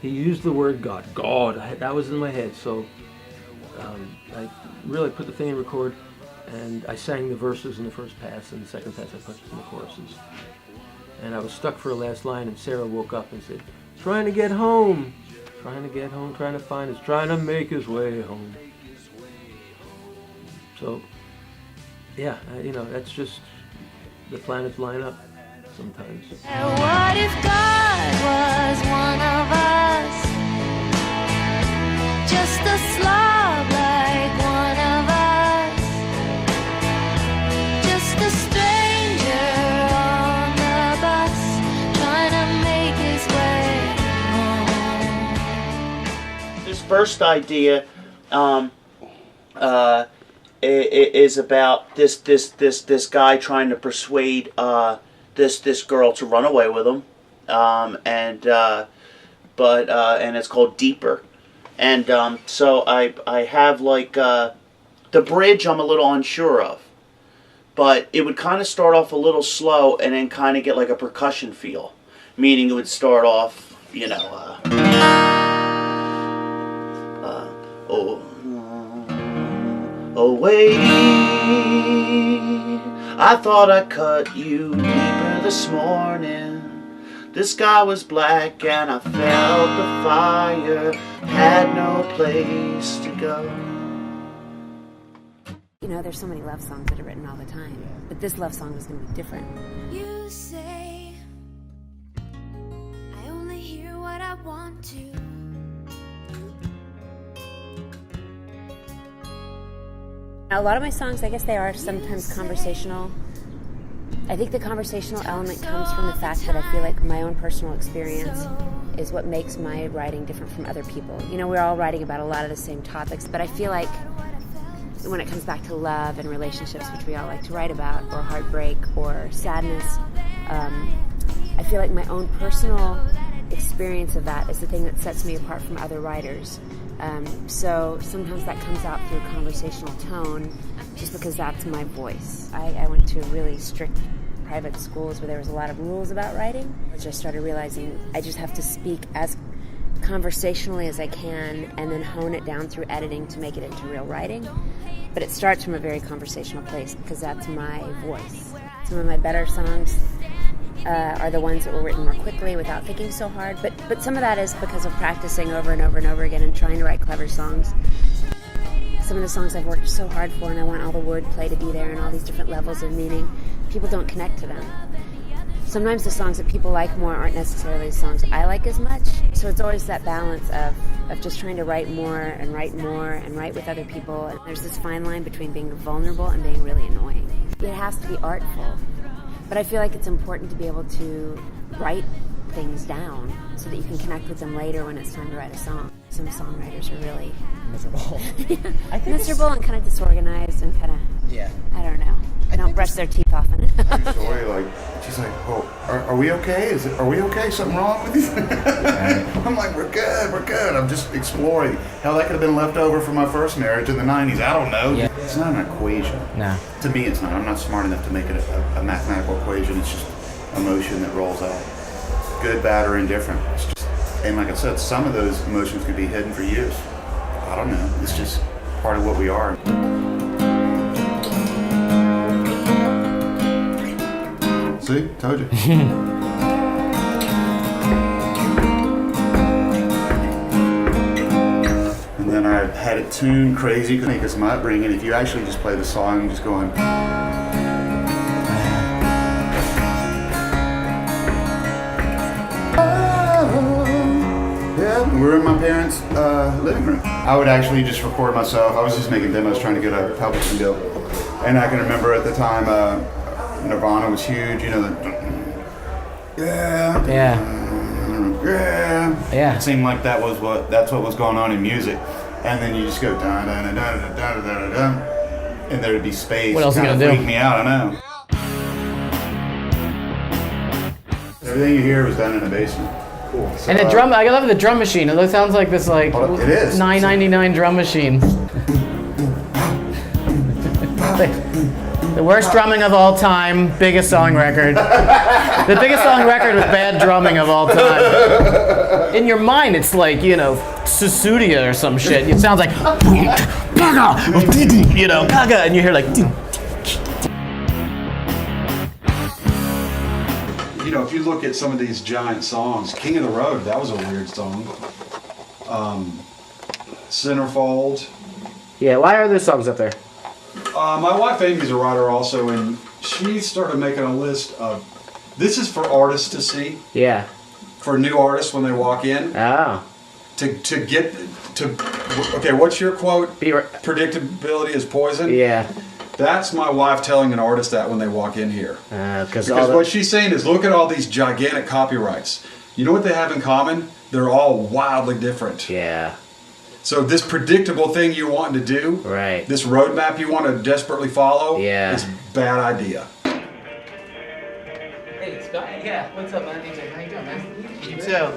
He used the word God. That was in my head. So I really put the thing in record, and I sang the verses in the first pass, and the second pass I put in the choruses. And I was stuck for a last line, and Sarah woke up and said, trying to get home, trying to find us, trying to make his way home. So, yeah, that's just the planets line up sometimes.
What if God was one of us? Just a slob like one of us. Just a stranger on the bus, trying to make his way home.
His first idea is about this guy trying to persuade this girl to run away with him, and it's called Deeper, and so I have like the bridge I'm a little unsure of, but it would kind of start off a little slow and then kind of get like a percussion feel, meaning it would start off oh wait, I thought I cut you deeper this morning. The sky was black and I felt the fire, had no place to go.
There's so many love songs that are written all the time, but this love song was going to be different.
You say I only hear what I want to.
A lot of my songs, I guess they are sometimes conversational. I think the conversational element comes from the fact that I feel like my own personal experience is what makes my writing different from other people. We're all writing about a lot of the same topics, but I feel like when it comes back to love and relationships, which we all like to write about, or heartbreak, or sadness, I feel like my own personal experience of that is the thing that sets me apart from other writers. So sometimes that comes out through a conversational tone just because that's my voice. I went to a really strict private schools where there was a lot of rules about writing. I just started realizing I just have to speak as conversationally as I can and then hone it down through editing to make it into real writing. But it starts from a very conversational place because that's my voice. Some of my better songs are the ones that were written more quickly without thinking so hard. But some of that is because of practicing over and over and over again and trying to write clever songs. Some of the songs I've worked so hard for and I want all the wordplay to be there and all these different levels of meaning, people don't connect to them. Sometimes the songs that people like more aren't necessarily the songs I like as much. So it's always that balance of just trying to write more and write with other people. And there's this fine line between being vulnerable and being really annoying. It has to be artful. But I feel like it's important to be able to write things down so that you can connect with them later when it's time to write a song. Some songwriters are really
miserable.
Miserable and kind of disorganized and kind of, I don't know. They don't brush their teeth often.
Story, like, she's like, "Oh, are we okay? Are we okay? Something wrong with you?" I'm like, we're good. I'm just exploring. How that could have been left over from my first marriage in the 90s. I don't know.
Yeah.
It's not an equation.
No.
To me, it's not. I'm not smart enough to make it a mathematical equation. It's just emotion that rolls out. Good, bad, or indifferent. It's just, and like I said, some of those emotions can be hidden for years. I don't know. It's just part of what we are. See? Told you. And then I had it tuned crazy because my upbringing, if you actually just play the song, just going. Yeah, we're in my parents' living room. I would actually just record myself. I was just making demos trying to get a publishing deal. And I can remember at the time, Nirvana was huge, you know, It seemed like that's what was going on in music. And then you just go da da da da da da da da, and there'd be space.
What else are you gonna do?
Freak me out, I know. Everything you hear was done in the basement. Cool. So,
And the drum, I love the drum machine. It sounds like this like
it is.
$9.99 drum machine. The worst drumming of all time, biggest song record. The biggest song record with bad drumming of all time. In your mind, it's like, you know, Susudia or some shit. It sounds like, you know, and you hear like.
You know, if you look at some of these giant songs, King of the Road, that was a weird song. Centerfold.
Yeah, why are those songs up there?
My wife Amy's a writer also, and she started making a list of, this is for artists to see.
Yeah.
For new artists when they walk in.
Oh.
Okay, what's your quote? Predictability is poison?
Yeah.
That's my wife telling an artist that when they walk in here.
Because
what she's saying is, look at all these gigantic copyrights. You know what they have in common? They're all wildly different.
Yeah.
So this predictable thing you're wanting to do,
right?
This roadmap you want to desperately follow, it's a bad idea.
Hey, Scott. Yeah, what's up, man? DJ, how you doing, man? You too.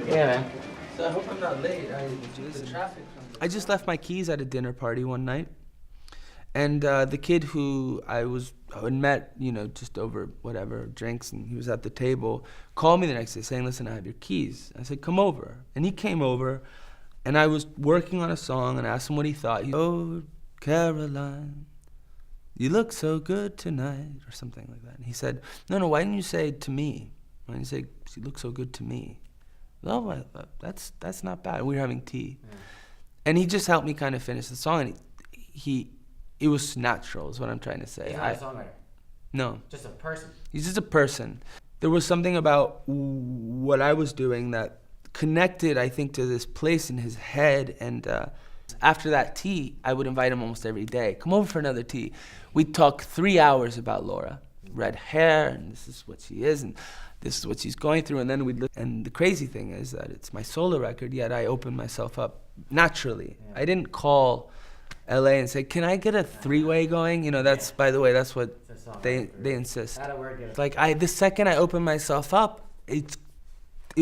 Yeah, man.
So I hope I'm not late. The traffic. I just left my keys at a dinner party one night, and the kid who I had met, you know, just over whatever drinks, and he was at the table, called me the next day saying, "Listen, I have your keys." I said, "Come over," and he came over. And I was working on a song and asked him what he thought. Oh, Caroline, you look so good tonight, or something like that. And he said, no, why didn't you say to me? Why didn't you say, you look so good to me? Well, that's not bad. We were having tea. Yeah. And he just helped me kind of finish the song. And it was natural, is what I'm trying to say.
He's not a songwriter?
No.
Just a person?
He's just a person. There was something about what I was doing that connected, I think, to this place in his head. And after that tea, I would invite him almost every day. Come over for another tea. We'd talk 3 hours about Laura. Red hair, and this is what she is, and this is what she's going through. And then we'd look. And the crazy thing is that it's my solo record, yet I opened myself up naturally. Yeah. I didn't call LA and say, can I get a three-way going? You know, that's, by the way, that's what they insist. Like, the second I opened myself up, it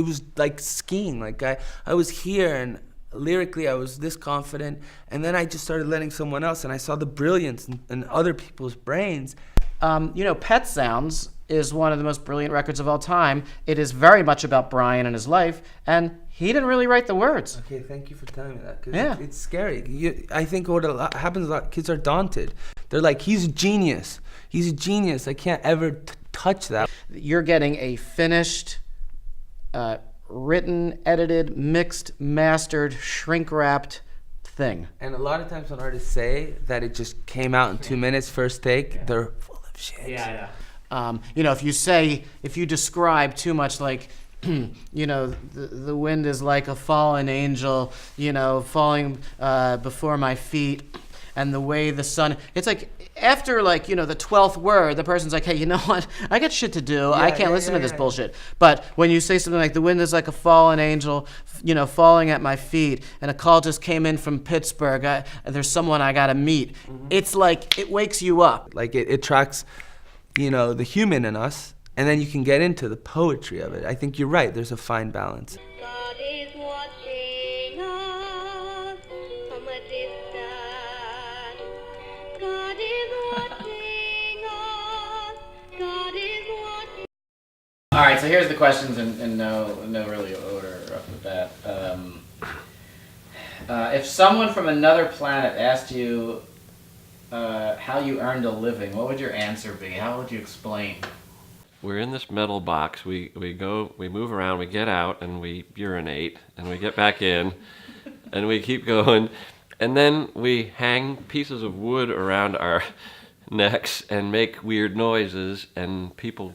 was like skiing. Like I was here, and lyrically I was this confident, and then I just started letting someone else, and I saw the brilliance in other people's brains.
You know, Pet Sounds is one of the most brilliant records of all time. It is very much about Brian and his life, and he didn't really write the words.
Okay, thank you for telling me that. 'Cause
Yeah.
it's scary. I think what happens a lot, kids are daunted. They're like, he's a genius. He's a genius. I can't ever touch that.
You're getting a finished, written, edited, mixed, mastered, shrink-wrapped thing.
And a lot of times when artists say that it just came out in 2 minutes, first take, they're full of shit.
Yeah. You know, if you describe too much, like, you know, the wind is like a fallen angel, you know, falling before my feet, and the way the sun, it's like, after, like, you know, the 12th word, the person's like, hey, you know what? I got shit to do. I can't listen to this bullshit. But when you say something like, the wind is like a fallen angel, you know, falling at my feet, and a call just came in from Pittsburgh, there's someone I got to meet. It's like, it wakes you up.
Like, it attracts, you know, the human in us, and then you can get into the poetry of it. I think you're right. There's a fine balance.
All right, so here's the questions in no really order off the bat. If someone from another planet asked you how you earned a living, what would your answer be? How would you explain?
We're in this metal box. We move around, we get out, and we urinate, and we get back in, and we keep going, and then we hang pieces of wood around our necks and make weird noises, and people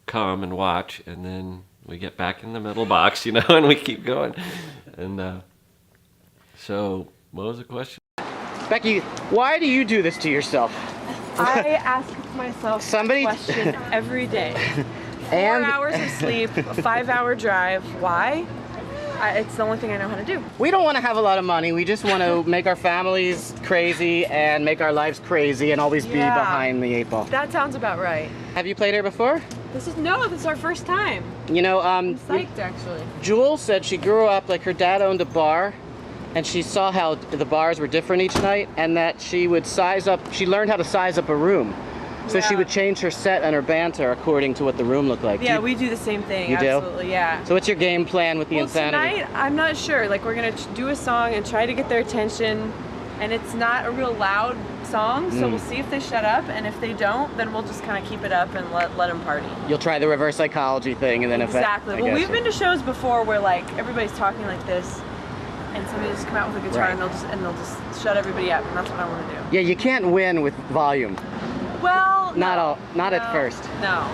come and watch, and then we get back in the metal box, you know, and we keep going. And so, what was the question?
Becky, why do you do this to yourself?
I ask myself
Somebody
this question every day. 4
And-
hours of sleep, a 5-hour drive. Why? It's the only thing I know how to do.
We don't want to have a lot of money. We just want to make our families crazy and make our lives crazy and always be
Yeah.
behind the 8 ball.
That sounds about right.
Have you played here before?
This is our first time.
You know,
I'm psyched actually.
Jules said she grew up, like, her dad owned a bar, and she saw how the bars were different each night, and that she would she learned how to size up a room. So she would change her set and her banter according to what the room looked like.
Yeah, we do the same thing.
You do?
Absolutely, yeah.
So what's your game plan with the insanity?
Tonight, I'm not sure. Like, we're gonna do a song and try to get their attention, and it's not a real loud song, so we'll see if they shut up, and if they don't, then we'll just kind of keep it up and let them party.
You'll try the reverse psychology thing, and then
Exactly.
if
Well, we've been to shows before where, like, everybody's talking like this, and somebody just come out with a guitar
Right.
and they'll just shut everybody up, and that's what I want to do.
Yeah, you can't win with volume.
Well,
Not at first.
No.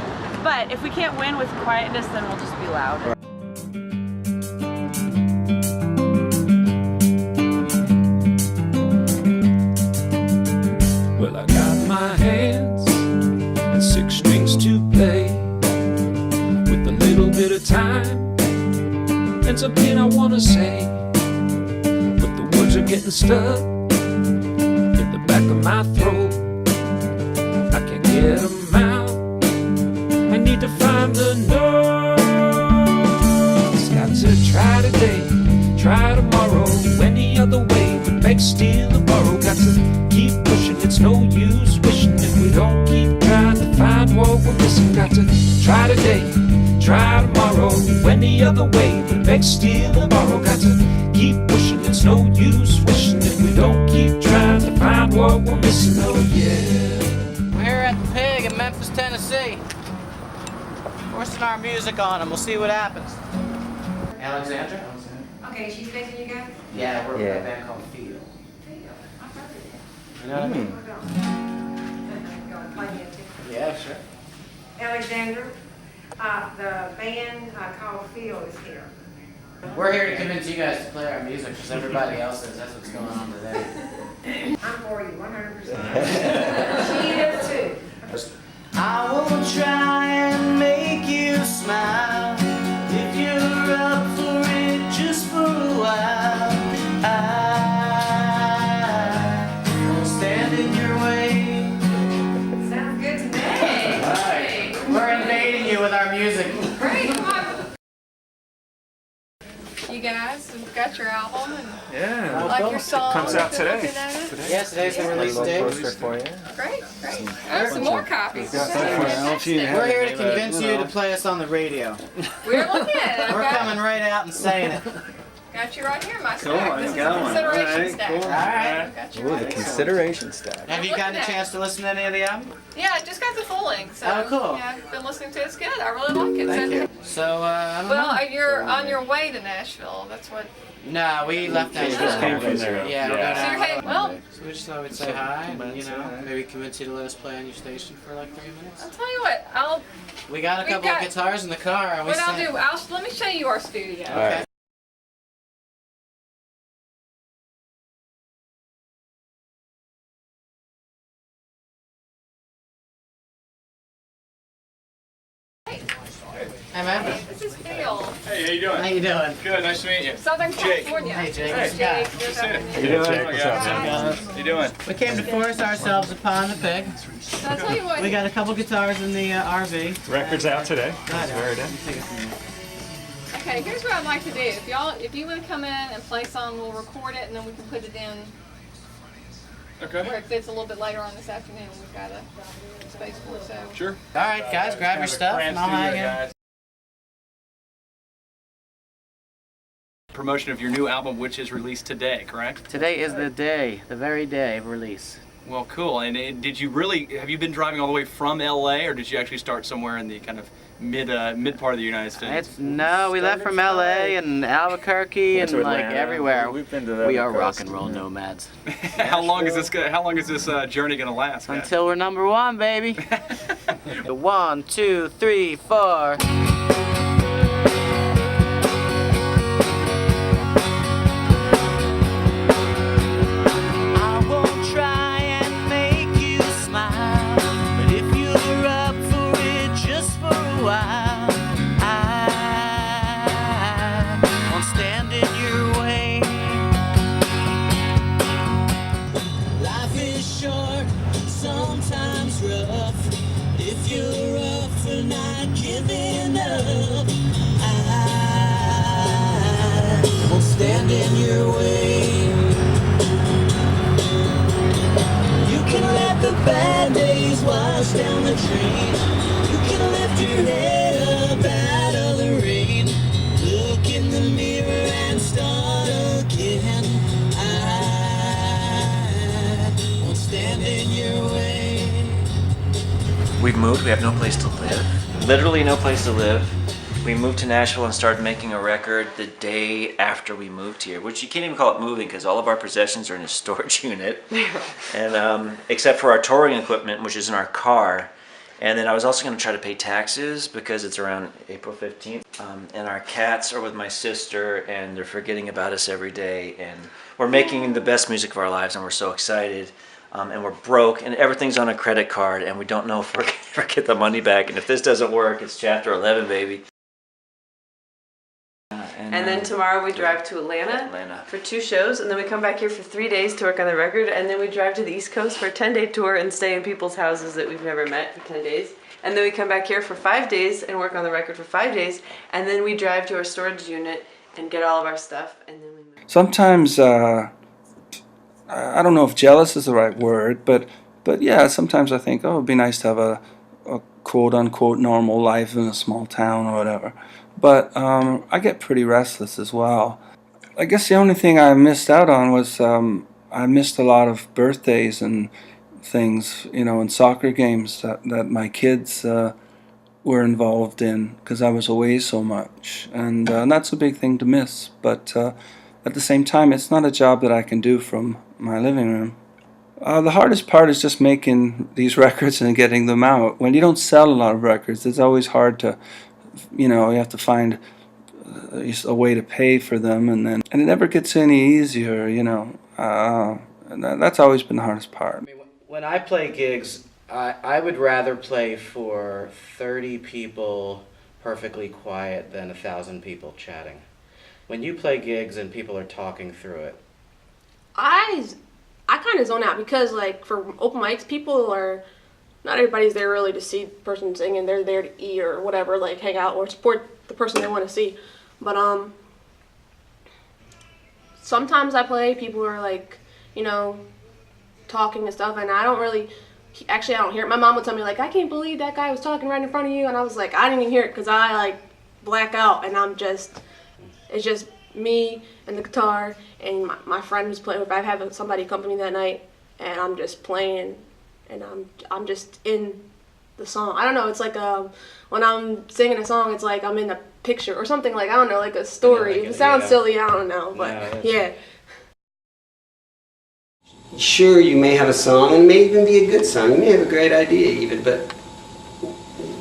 But if we can't win with quietness, then we'll just be loud.
Well, I got my hands and 6 strings to play, with a little bit of time and something I wanna say, but the words are getting stuck in the back of my throat. I can't get them out. I need to find the notes. Got to try today, try tomorrow, any other way but beg, steal, or borrow. Got to keep pushing, it's no use wishing if we don't keep trying to find what we're missing. Got to try today, try tomorrow, any other way but beg, steal, or borrow. Got to keep pushing, it's no use wishing if we don't keep trying to find what we're missing. Oh yeah.
We're here at the Pig in Memphis, Tennessee. Forcing our music on them. We'll see what happens. Alexandra?
Okay, she's making you go?
Yeah, we're with a band called Feel. You know what I mean? Yeah, sure.
Alexander, the band called Phil is here.
We're here to convince you guys to play our music because everybody else says that's what's going on today.
I'm for you, 100%. She is too.
I will try and make you smile if you're up for it just for a while. I won't stand in your way.
Sounds good to me.
All right. We're invading you with our music.
Great, come on. You
you guys. We've got your album and
Yeah.
like your song.
Comes out today.
Yeah, today's the release date.
Great. I have some more copies.
We're here to convince you to play us on the radio.
We're looking at it.
We're coming right out and saying it.
Got you right here, my
Cool,
stack.
I
This is
got
the
one.
consideration
Alright,
stack.
cool. Alright.
Got you
Ooh,
right
the
here.
consideration stack.
Have you gotten a chance to listen to any of the album?
Yeah, I just got the full length. So,
Oh, cool.
Yeah, I've been listening to it. It's good. I really like it.
Thank
So-
you. So, I don't
Well,
know.
you're on your way to Nashville. That's what.
No, we left Nashville.
Just came from there.
Yeah, we're
So
going
you're
down.
heading. Well,
So we just thought we'd say hi, and, you know, maybe convince you to let us play on your station for like 3 minutes.
I'll tell you what.
We got a
We've
couple
got-
of guitars in the car, and we
What I'll
sang.
do, let me show you our studio.
All right. Hey, man.
This is Phil.
Hey, how you doing?
How you doing?
Good, nice to meet you.
Southern
Jake.
California.
Hey, Jake.
This is Jake. Good to
How
meet
you doing?
Jake.
What's up? How you doing?
We came to force ourselves upon the pig.
So I'll tell you what.
We got a couple guitars in the RV.
Record's out today.
That's
very good.
Okay, here's what I'd like to do. If you want to come in and play some, we'll record it and then we can put it in.
Okay.
Where it fits a little bit later on this afternoon. We've got a space for it. So.
Sure.
All right, guys, grab your stuff, and I'll hang in.
Promotion of your new album, which is released today, correct?
Today is the day, the very day of release.
Well, cool. And have you been driving all the way from LA, or did you actually start somewhere in the kind of mid part of the United States?
No, we left from LA and Albuquerque
Went
and
to
like
Atlanta.
everywhere.
We've been to the
We
other
are rock
coast.
and roll nomads.
How long is this journey going to last? guys?
Until we're number one, baby. 1, 2, 3, 4. I won't try and make you smile, but if you're up for it just for a while, I won't stand in your way. Life is short, sometimes rough. If you're up for not giving up, I won't stand in your way. You can let the bad days wash down the drain. You can lift your head up out of the rain. Look in the mirror and start again. I won't stand in your way.
We've moved, we have no place to live. Literally no place to live. We moved to Nashville and started making a record the day after we moved here, which you can't even call it moving because all of our possessions are in a storage unit. And except for our touring equipment, which is in our car. And then I was also going to try to pay taxes because it's around April 15th. And our cats are with my sister and they're forgetting about us every day. And we're making the best music of our lives and we're so excited. And we're broke and everything's on a credit card and we don't know if we're going to ever get the money back. And if this doesn't work, it's chapter 11, baby.
And then tomorrow we drive to Atlanta for 2 shows, and then we come back here for 3 days to work on the record, and then we drive to the East Coast for a 10-day tour and stay in people's houses that we've never met for 10 days. And then we come back here for 5 days and work on the record for 5 days, and then we drive to our storage unit and get all of our stuff, and then we move.
Sometimes, I don't know if jealous is the right word, but yeah, sometimes I think, oh, it'd be nice to have a quote-unquote normal life in a small town or whatever. But I get pretty restless as well. I guess the only thing I missed out on was I missed a lot of birthdays and things, you know, and soccer games that my kids were involved in because I was away so much. And that's a big thing to miss. But at the same time, it's not a job that I can do from my living room. The hardest part is just making these records and getting them out. When you don't sell a lot of records, it's always hard to, you know, you have to find a way to pay for them, and it never gets any easier, you know. And that's always been the hardest part.
When I play gigs, I would rather play for 30 people perfectly quiet than 1,000 people chatting. When you play gigs and people are talking through it,
I kind of zone out because, like, for open mics, people are, not everybody's there really to see the person singing. They're there to eat or whatever, like hang out or support the person they want to see. But sometimes I play, people are like, talking and stuff, and I don't really, actually I don't hear it. My mom would tell me like, I can't believe that guy was talking right in front of you, and I was like, I didn't even hear it because I like black out, and it's just me and the guitar, and my friend was playing. If I have somebody accompany me that night, and I'm just playing, and I'm just in the song. I don't know, it's like when I'm singing a song, it's like I'm in a picture or something, like, I don't know, like a story. It sounds silly, I don't know, but yeah.
Sure, you may have a song, and it may even be a good song. You may have a great idea even, but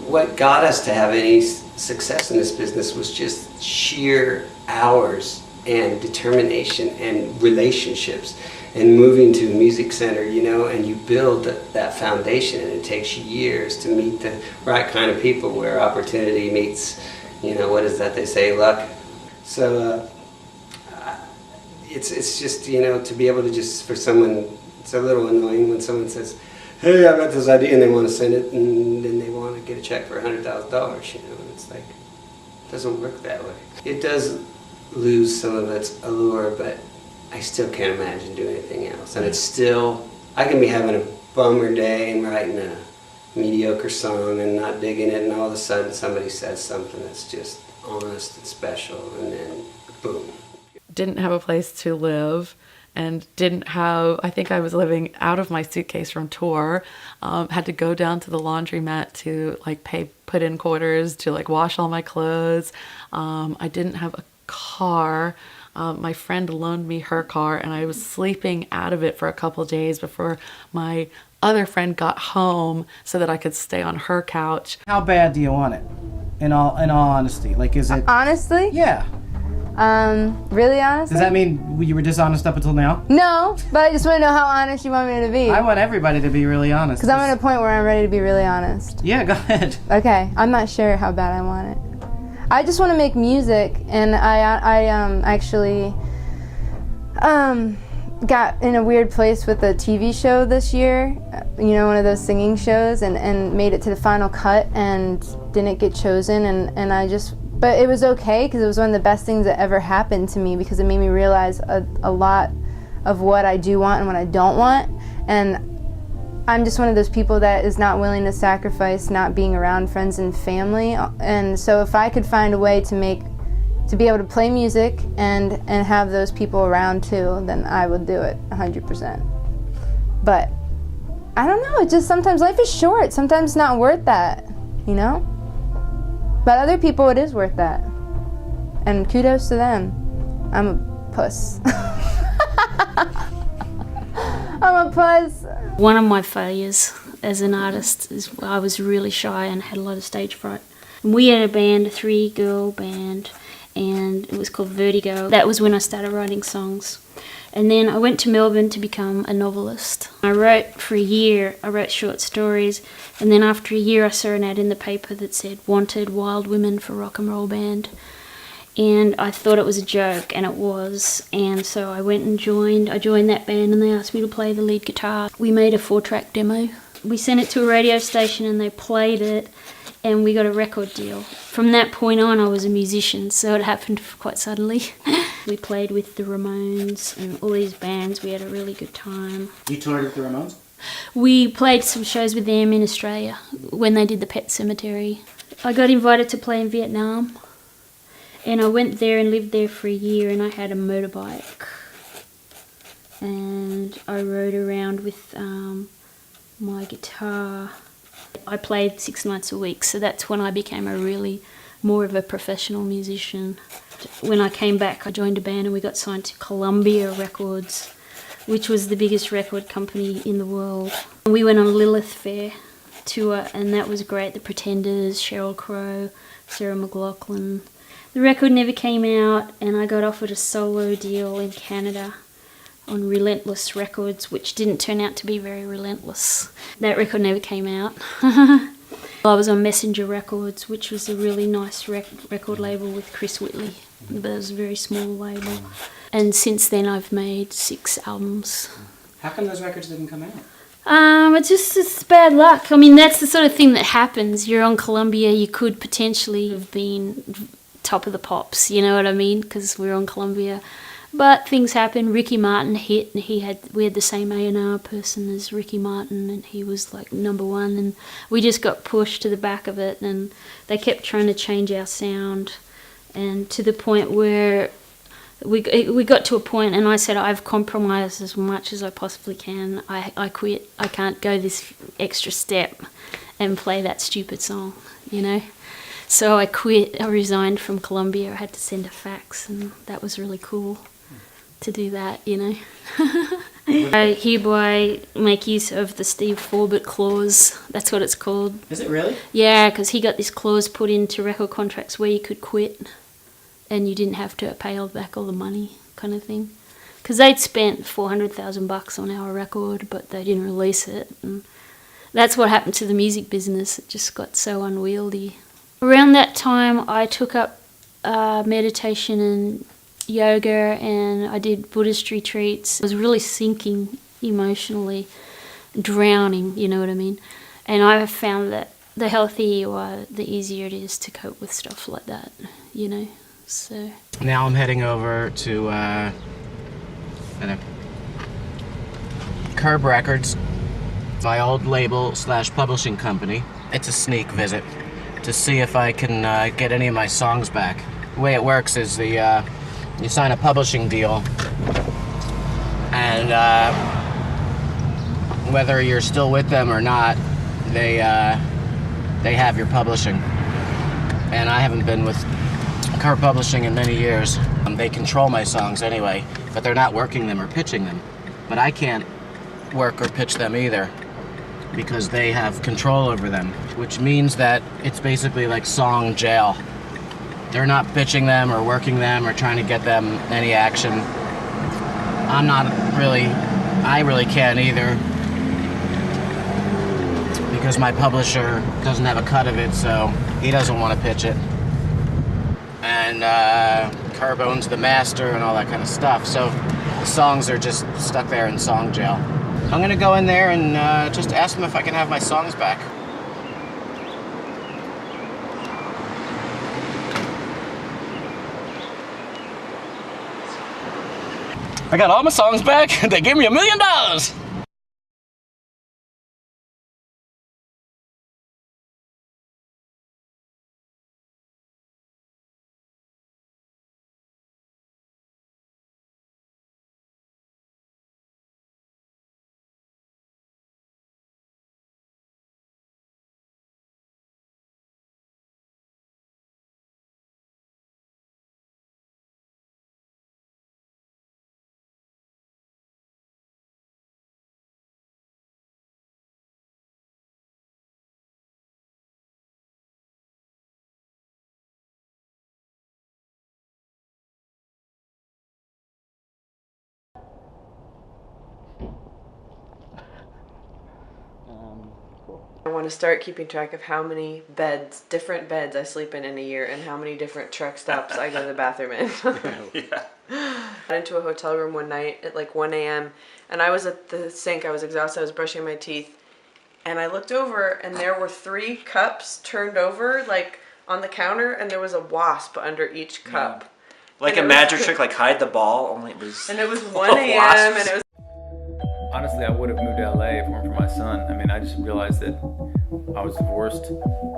what got us to have any success in this business was just sheer hours and determination and relationships and moving to a music center, and you build that foundation, and it takes years to meet the right kind of people where opportunity meets, what is that they say, luck. So it's just, to be able to just, for someone, it's a little annoying when someone says, hey, I've got this idea, and they want to send it, and then they want to get a check for $100,000, and it's like, it doesn't work that way. It does lose some of its allure, but I still can't imagine doing anything else. And it's still, I can be having a bummer day and writing a mediocre song and not digging it, and all of a sudden somebody says something that's just honest and special, and then boom.
Didn't have a place to live, and I think I was living out of my suitcase from tour, had to go down to the laundromat to like put in quarters to like wash all my clothes. I didn't have a car. My friend loaned me her car, and I was sleeping out of it for a couple of days before my other friend got home so that I could stay on her couch.
How bad do you want it? In all honesty, like, is it?
Honestly?
Yeah.
Really honestly?
Does that mean you were dishonest up until now?
No, but I just want to know how honest you want me to be.
I want everybody to be really honest.
Because I'm at a point where I'm ready to be really honest.
Yeah, go ahead.
Okay, I'm not sure how bad I want it. I just want to make music, and I actually got in a weird place with a TV show this year, one of those singing shows, and made it to the final cut and didn't get chosen, but it was okay because it was one of the best things that ever happened to me, because it made me realize a lot of what I do want and what I don't want. And I'm just one of those people that is not willing to sacrifice not being around friends and family. And so if I could find a way to be able to play music and have those people around too, then I would do it 100%. But I don't know, it just sometimes life is short. Sometimes it's not worth that, But other people, it is worth that. And kudos to them. I'm a puss. I'm a puss.
One of my failures as an artist is I was really shy and had a lot of stage fright. And we had a band, a 3-girl band, and it was called Vertigo. That was when I started writing songs. And then I went to Melbourne to become a novelist. I wrote for a year, I wrote short stories, and then after a year I saw an ad in the paper that said, wanted wild women for rock and roll band. And I thought it was a joke, and it was. And so I went and joined that band, and they asked me to play the lead guitar. We made a 4-track demo. We sent it to a radio station and they played it, and we got a record deal. From that point on, I was a musician, so it happened quite suddenly. We played with the Ramones and all these bands. We had a really good time.
You toured with the Ramones?
We played some shows with them in Australia when they did the Pet Cemetery. I got invited to play in Vietnam, and I went there and lived there for a year, and I had a motorbike. And I rode around with my guitar. I played 6 nights a week, so that's when I became more of a professional musician. When I came back, I joined a band and we got signed to Columbia Records, which was the biggest record company in the world. We went on a Lilith Fair tour, and that was great. The Pretenders, Sheryl Crow, Sarah McLachlan. The record never came out, and I got offered a solo deal in Canada on Relentless Records, which didn't turn out to be very relentless. That record never came out. I was on Messenger Records, which was a really nice record label with Chris Whitley, but it was a very small label. And since then I've made 6 albums.
How come those records didn't come out?
It's bad luck. I mean, that's the sort of thing that happens. You're on Columbia, you could potentially have been top of the pops, you know what I mean? Because we're on Columbia. But things happened. Ricky Martin hit, and we had the same A&R person as Ricky Martin, and he was like #1, and we just got pushed to the back of it, and they kept trying to change our sound, and to the point where we got to a point, and I said, I've compromised as much as I possibly can. I quit. I can't go this extra step and play that stupid song, you know. So I quit. I resigned from Columbia. I had to send a fax, and that was really cool to do that, you know. I hereby make use of the Steve Forbett clause. That's what it's called.
Is it really?
Yeah, because he got this clause put into record contracts where you could quit and you didn't have to pay back all the money, kind of thing. Because they'd spent $400,000 on our record, but they didn't release it. And that's what happened to the music business. It just got so unwieldy. Around that time, I took up meditation and yoga, and I did Buddhist retreats. I was really sinking emotionally, drowning, you know what I mean? And I have found that the healthier you are, the easier it is to cope with stuff like that, you know? So
now I'm heading over to Curb Records, my old label / publishing company. It's a sneak visit to see if I can get any of my songs back. The way it works is you sign a publishing deal, and whether you're still with them or not, they have your publishing. And I haven't been with Curb Publishing in many years. They control my songs anyway, but they're not working them or pitching them. But I can't work or pitch them either, because they have control over them, which means that it's basically like song jail. They're not pitching them or working them or trying to get them any action. I really can't either, because my publisher doesn't have a cut of it, so he doesn't want to pitch it. And Curb owns the master and all that kind of stuff, so the songs are just stuck there in song jail. I'm gonna go in there and just ask them if I can have my songs back. I got all my songs back. They gave me $1 million.
I want to start keeping track of how many different beds I sleep in a year, and how many different truck stops I go to the bathroom in.
Yeah.
I went into a hotel room one night at like 1 a.m. and I was at the sink. I was exhausted. I was brushing my teeth, and I looked over, and there were 3 cups turned over like on the counter, and there was a wasp under each cup.
Yeah. Like a magic trick, like hide the ball, only it was...
And it was 1 a.m. and it was...
Honestly, I would have moved to LA if it weren't for my son. I mean, I just realized that I was divorced.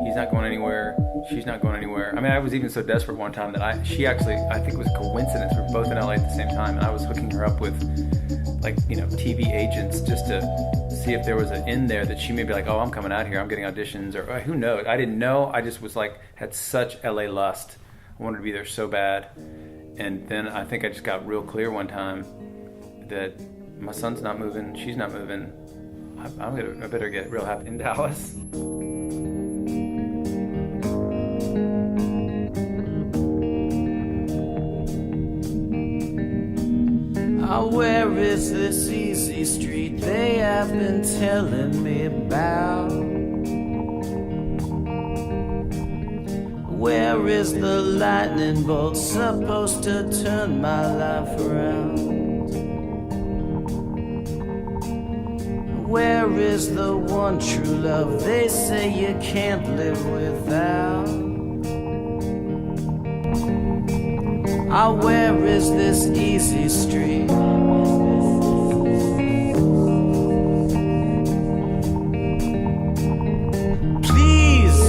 He's not going anywhere. She's not going anywhere. I mean, I was even so desperate one time that she actually, I think it was a coincidence. We were both in LA at the same time, and I was hooking her up with, like, you know, TV agents just to see if there was an in there that she may be like, oh, I'm coming out here. I'm getting auditions, or who knows? I didn't know. I just was like, had such LA lust. I wanted to be there so bad. And then I think I just got real clear one time that my son's not moving, she's not moving. I better get real happy in Dallas.
Oh, where is this easy street they have been telling me about? Where is the lightning bolt supposed to turn my life around? Where is the one true love they say you can't live without? Ah, where is this easy street? Please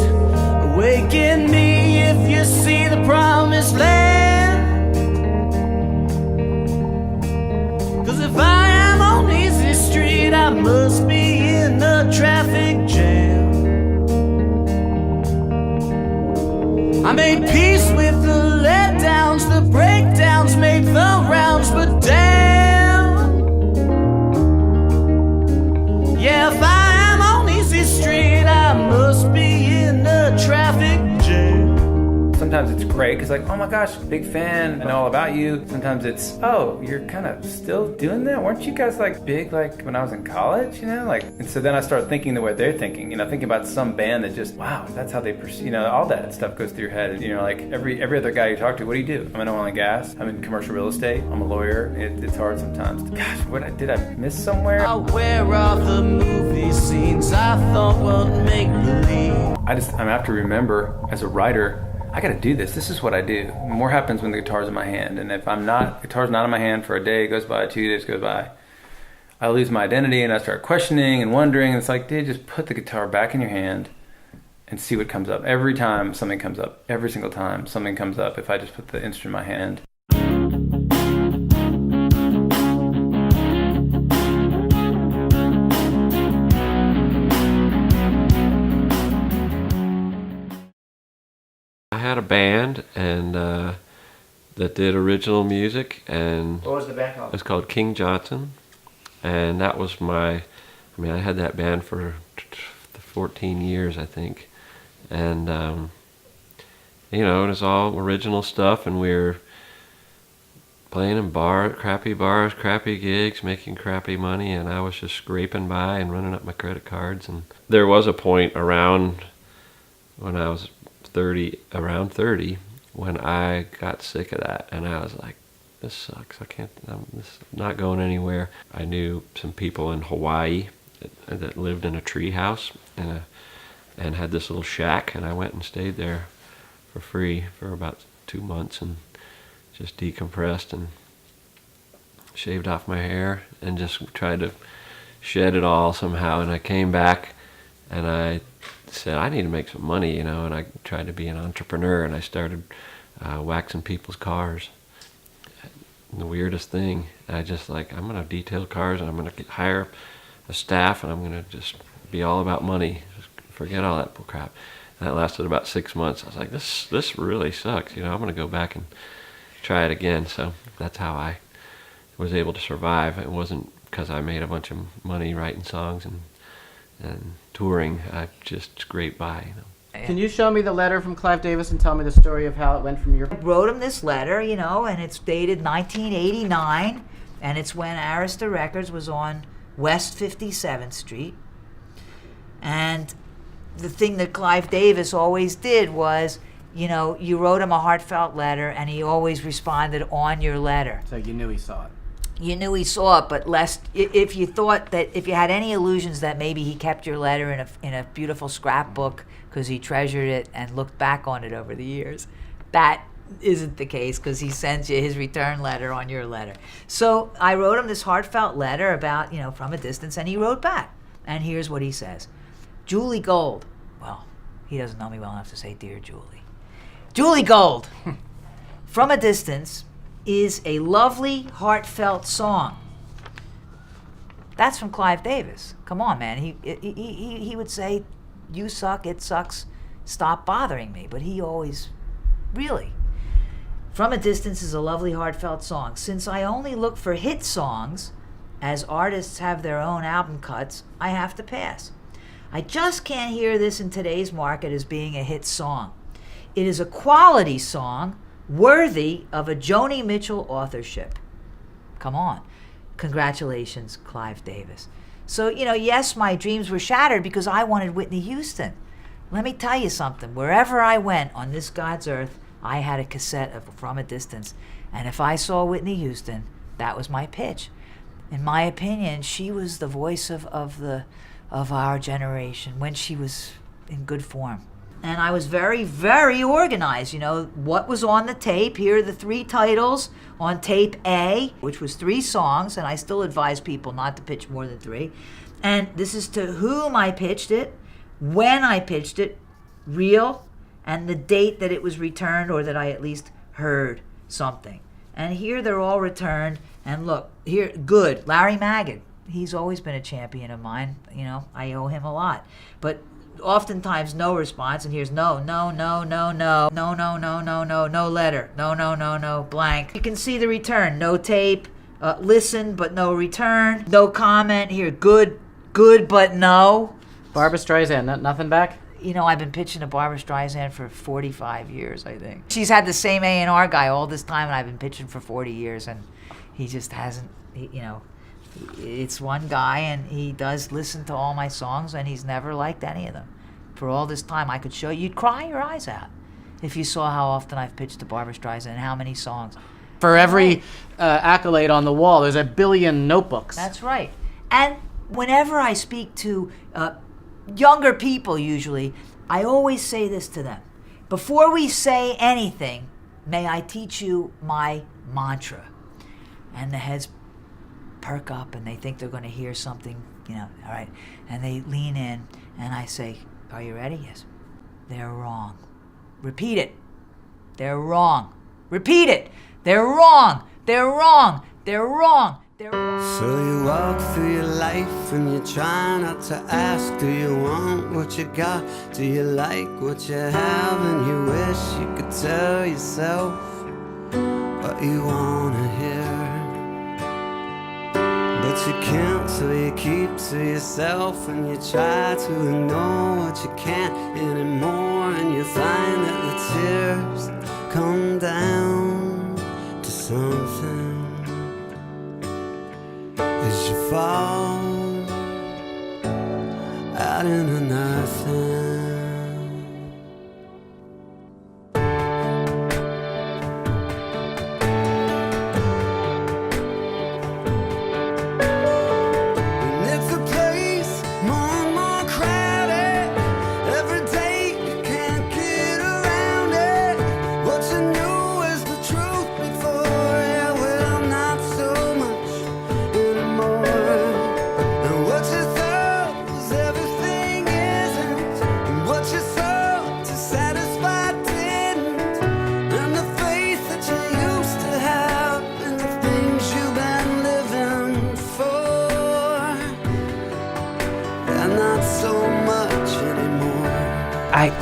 awaken me if you see the promised land. 'Cause if I am on easy street, I must be in a traffic jam. I made peace with the letdowns, the breakdowns, made the rounds, but damn, yeah, if I am on easy street, I must be in a traffic jam.
Sometimes it's great because like, oh my gosh, big fan, I know all about you. Sometimes it's, oh, you're kind of still doing that? Weren't you guys like big like when I was in college, you know? Like, and so then I start thinking the way they're thinking, you know, thinking about some band that just, wow, that's how they pursue, you know, all that stuff goes through your head. And, you know, like every other guy you talk to, what do you do? I'm in oil and gas, I'm in commercial real estate, I'm a lawyer. It's hard sometimes. Gosh, did I miss somewhere?
Oh, where are the movie scenes I thought would make believe?
I have to remember as a writer, I gotta do this. This is what I do. More happens when the guitar's in my hand. And if guitar's not in my hand for a day goes by, 2 days goes by, I lose my identity and I start questioning and wondering. And it's like, dude, just put the guitar back in your hand and see what comes up. Every time something comes up, every single time something comes up, if I just put the instrument in my hand.
I had a band and that did original music, and
What was the band called?
It was called King Johnson, and that was I had that band for 14 years, I think, and you know, it was all original stuff, and we were playing in crappy bars, crappy gigs, making crappy money, and I was just scraping by and running up my credit cards. And there was a point around when I was around 30, when I got sick of that, and I was like, this sucks. This is not going anywhere. I knew some people in Hawaii that lived in a tree house and had this little shack, and I went and stayed there for free for about 2 months and just decompressed and shaved off my hair and just tried to shed it all somehow. And I came back and I said, I need to make some money, you know, and I tried to be an entrepreneur, and I started waxing people's cars. And the weirdest thing, I just like, I'm going to detail cars, and I'm going to hire a staff, and I'm going to just be all about money. Just forget all that bull crap. And that lasted about 6 months. I was like, this really sucks, you know, I'm going to go back and try it again. So that's how I was able to survive. It wasn't because I made a bunch of money writing songs and touring. I just scraped by, you know.
Can you show me the letter from Clive Davis and tell me the story of how it went from your...
I wrote him this letter, you know, and it's dated 1989, and it's when Arista Records was on West 57th Street. And the thing that Clive Davis always did was, you know, you wrote him a heartfelt letter, and he always responded on your letter.
So you knew he saw it.
You knew he saw it, but if you thought that, if you had any illusions that maybe he kept your letter in a beautiful scrapbook because he treasured it and looked back on it over the years, that isn't the case, because he sends you his return letter on your letter. So I wrote him this heartfelt letter about, you know, from a distance, and he wrote back. And here's what he says. Julie Gold. Well, he doesn't know me well enough to say, Dear Julie. Julie Gold. From a Distance is a lovely, heartfelt song. That's from Clive Davis. Come on, man. He would say, you suck, it sucks, stop bothering me. But he always, really. From a Distance is a lovely, heartfelt song. Since I only look for hit songs, as artists have their own album cuts, I have to pass. I just can't hear this in today's market as being a hit song. It is a quality song, worthy of a Joni Mitchell authorship. Come on. Congratulations, Clive Davis. So, you know, yes, my dreams were shattered because I wanted Whitney Houston. Let me tell you something. Wherever I went on this God's earth, I had a cassette of From a Distance. And if I saw Whitney Houston, that was my pitch. In my opinion, she was the voice of our generation when she was in good form. And I was very, very organized. You know, what was on the tape? Here are the 3 titles on tape A, which was 3 songs, and I still advise people not to pitch more than 3. And this is to whom I pitched it, when I pitched it, real, and the date that it was returned, or that I at least heard something. And here they're all returned. And look, here, good. Larry Magid, he's always been a champion of mine. You know, I owe him a lot. But oftentimes no response, and here's no letter, no, blank. You can see the return, no tape, listen but no return, no comment, here, good but no.
Barbra Streisand, nothing back?
You know, I've been pitching to Barbra Streisand for 45 years, I think. She's had the same A&R guy all this time, and I've been pitching for 40 years, and he just hasn't, you know, it's one guy, and he does listen to all my songs, and he's never liked any of them. For all this time, I could show you, you'd cry your eyes out if you saw how often I've pitched to Barbra Streisand and how many songs.
For every accolade on the wall, there's a billion notebooks.
That's right. And whenever I speak to younger people, usually, I always say this to them. Before we say anything, may I teach you my mantra? And the heads perk up and they think they're going to hear something, you know, all right. And they lean in and I say, are you ready? Yes. They're wrong. Repeat it. They're wrong. Repeat it. They're wrong. They're wrong. They're wrong. They're wrong.
So you walk through your life and you try not to ask, do you want what you got? Do you like what you have? And you wish you could tell yourself what you want to hear. But you can't, so you keep to yourself and you try to ignore what you can't anymore. And you find that the tears come down to something as you fall out into nothing.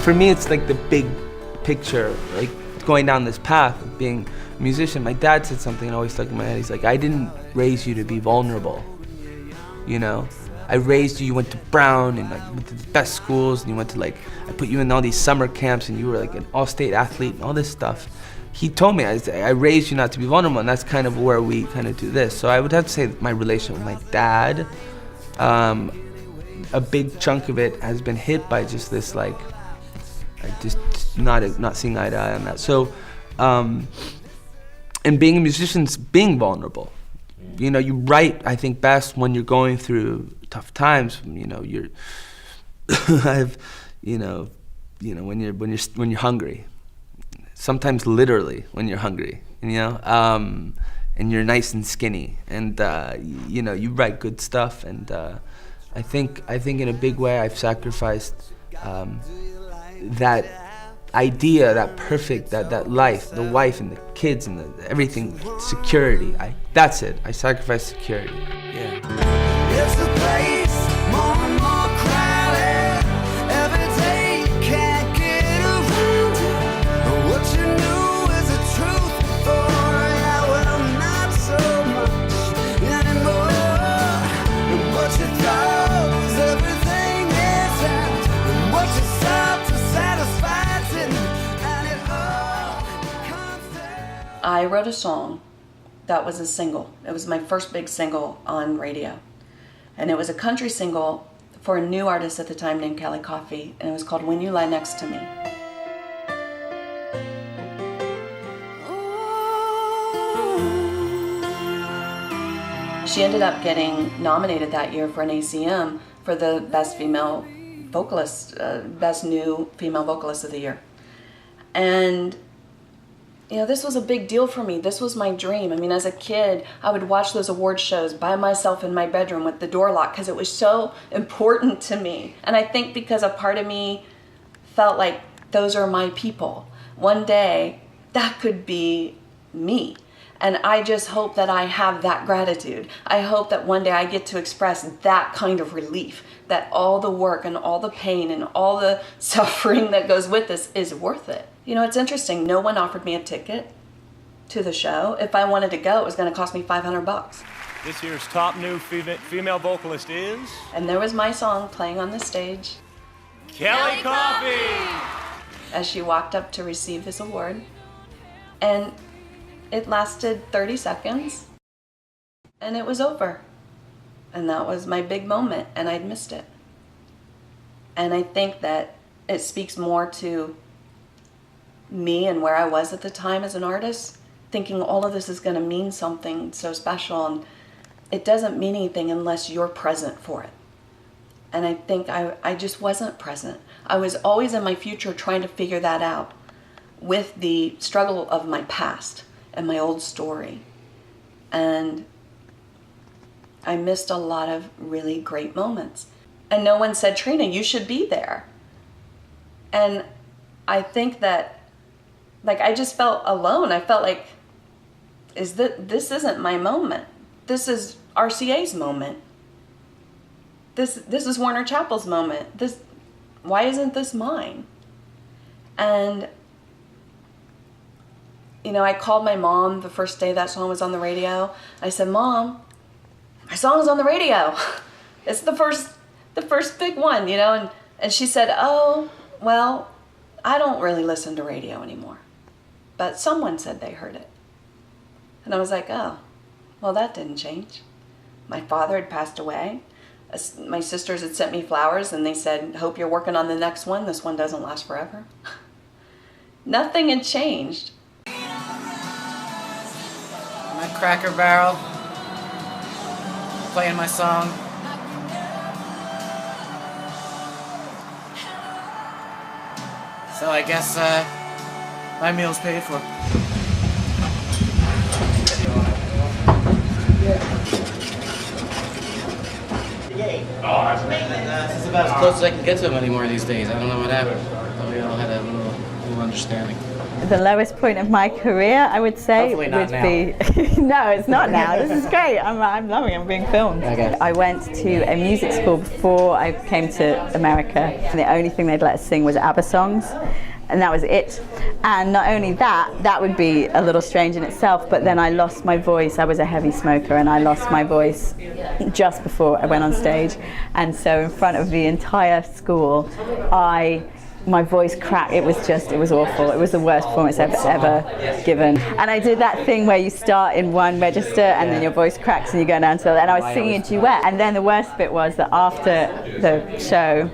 For me, it's like the big picture, like going down this path of being a musician. My dad said something that always stuck in my head. He's like, I didn't raise you to be vulnerable, you know? I raised you, you went to Brown and like went to the best schools, and you went to like, I put you in all these summer camps and you were like an all-state athlete and all this stuff. He told me, I raised you not to be vulnerable, and that's kind of where we kind of do this. So I would have to say that my relationship with my dad, a big chunk of it has been hit by just this like, just not seeing eye to eye on that. So, and being a musician's being vulnerable. You know, you write, I think, best when you're going through tough times. You know, you're, when you're hungry. Sometimes literally when you're hungry. You know, and you're nice and skinny, and you know, you write good stuff. And I think in a big way I've sacrificed. That idea, that perfect, that life, the wife and the kids and everything, security. That's it. I sacrificed security. Yeah. It's the place, more and more crowded. Every day you can't get around it. What you knew is the truth before, yeah, well, not so much anymore. And what you thought was everything isn't, and what you saw.
I wrote a song that was a single. It was my first big single on radio. And it was a country single for a new artist at the time named Kelly Coffey, and it was called When You Lie Next to Me. She ended up getting nominated that year for an ACM for the Best Female vocalist, best new female vocalist of the year. And this was a big deal for me. This was my dream. I mean, as a kid, I would watch those award shows by myself in my bedroom with the door locked because it was so important to me. And I think because a part of me felt like those are my people. One day, that could be me. And I just hope that I have that gratitude. I hope that one day I get to express that kind of relief, that all the work and all the pain and all the suffering that goes with this is worth it. It's interesting. No one offered me a ticket to the show. If I wanted to go, it was going to cost me $500.
This year's top new female vocalist is...
And there was my song playing on the stage.
Kelly Coffey!
As she walked up to receive this award. And it lasted 30 seconds. And it was over. And that was my big moment, and I'd missed it. And I think that it speaks more to me and where I was at the time as an artist, thinking all of this is going to mean something so special, and it doesn't mean anything unless you're present for it. And I think I just wasn't present. I was always in my future trying to figure that out with the struggle of my past and my old story. And I missed a lot of really great moments. And no one said, Trina, you should be there. And I think that, I just felt alone. I felt like, this isn't my moment. This is RCA's moment. This is Warner Chappell's moment. Why isn't this mine? And, I called my mom the first day that song was on the radio. I said, Mom, my song is on the radio. It's the first big one, and she said, oh, well, I don't really listen to radio anymore. But someone said they heard it. And I was like, oh, well, that didn't change. My father had passed away. My sisters had sent me flowers and they said, hope you're working on the next one. This one doesn't last forever. Nothing had changed.
My Cracker Barrel, playing my song. So I guess my meal's paid for. This is about as close as I can get to him anymore these days. I don't know what happened. But we all had a little understanding.
The lowest point of my career, I would say,
Hopefully not
would
now.
be... No, it's not now. This is great. I'm loving it. I'm being filmed.
Okay.
I went to a music school before I came to America. And the only thing they'd let us sing was ABBA songs. And that was it. And not only that would be a little strange in itself, but then I lost my voice. I was a heavy smoker and I lost my voice just before I went on stage. And so in front of the entire school, my voice cracked. It was awful. It was the worst performance I've ever given. And I did that thing where you start in one register and then your voice cracks and you go down to the, and I was singing a duet. And then the worst bit was that after the show,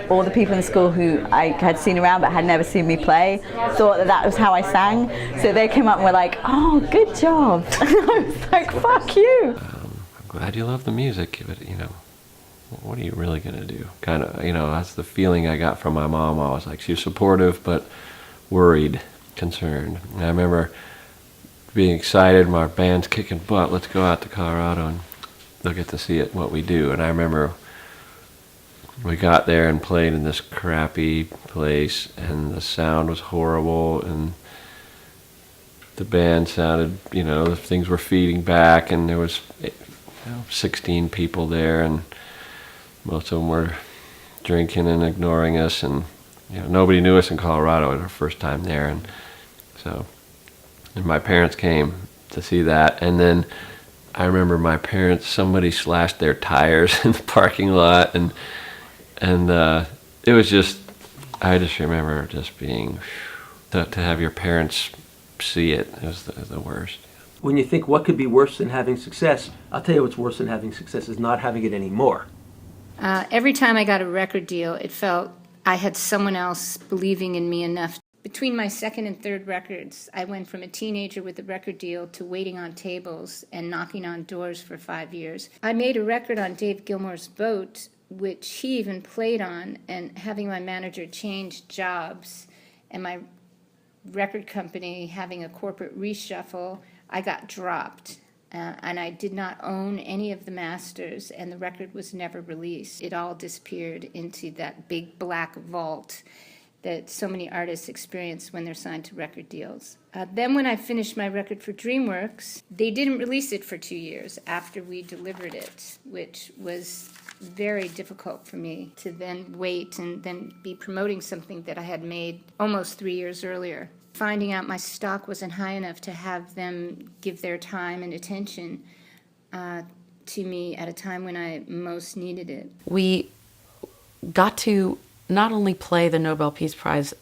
all the people in the school who I had seen around but had never seen me play thought that was how I sang. So they came up and were like, oh, good job. And I was like, fuck you.
I'm glad you love the music, but what are you really going to do? Kind of, that's the feeling I got from my mom. I was like, she was supportive, but worried, concerned. And I remember being excited, my band's kicking butt, let's go out to Colorado and they'll get to see what we do. And I remember we got there and played in this crappy place and the sound was horrible and the band sounded, things were feeding back and there was 16 people there and most of them were drinking and ignoring us, and nobody knew us in Colorado. It was our first time there, and my parents came to see that. And then I remember somebody slashed their tires in the parking lot, and it was just, I just remember just being, to have your parents see it was the worst.
When you think what could be worse than having success, I'll tell you what's worse than having success is not having it anymore.
Every time I got a record deal, it felt I had someone else believing in me enough. Between my second and third records, I went from a teenager with a record deal to waiting on tables and knocking on doors for 5 years. I made a record on Dave Gilmour's Boat which he even played on, and having my manager change jobs and my record company having a corporate reshuffle, I got dropped. And I did not own any of the masters, and the record was never released. It all disappeared into that big black vault that so many artists experience when they're signed to record deals. Then when I finished my record for DreamWorks, they didn't release it for 2 years after we delivered it, which was very difficult for me to then wait and then be promoting something that I had made almost 3 years earlier. Finding out my stock wasn't high enough to have them give their time and attention to me at a time when I most needed it.
We got to not only play the Nobel Peace Prize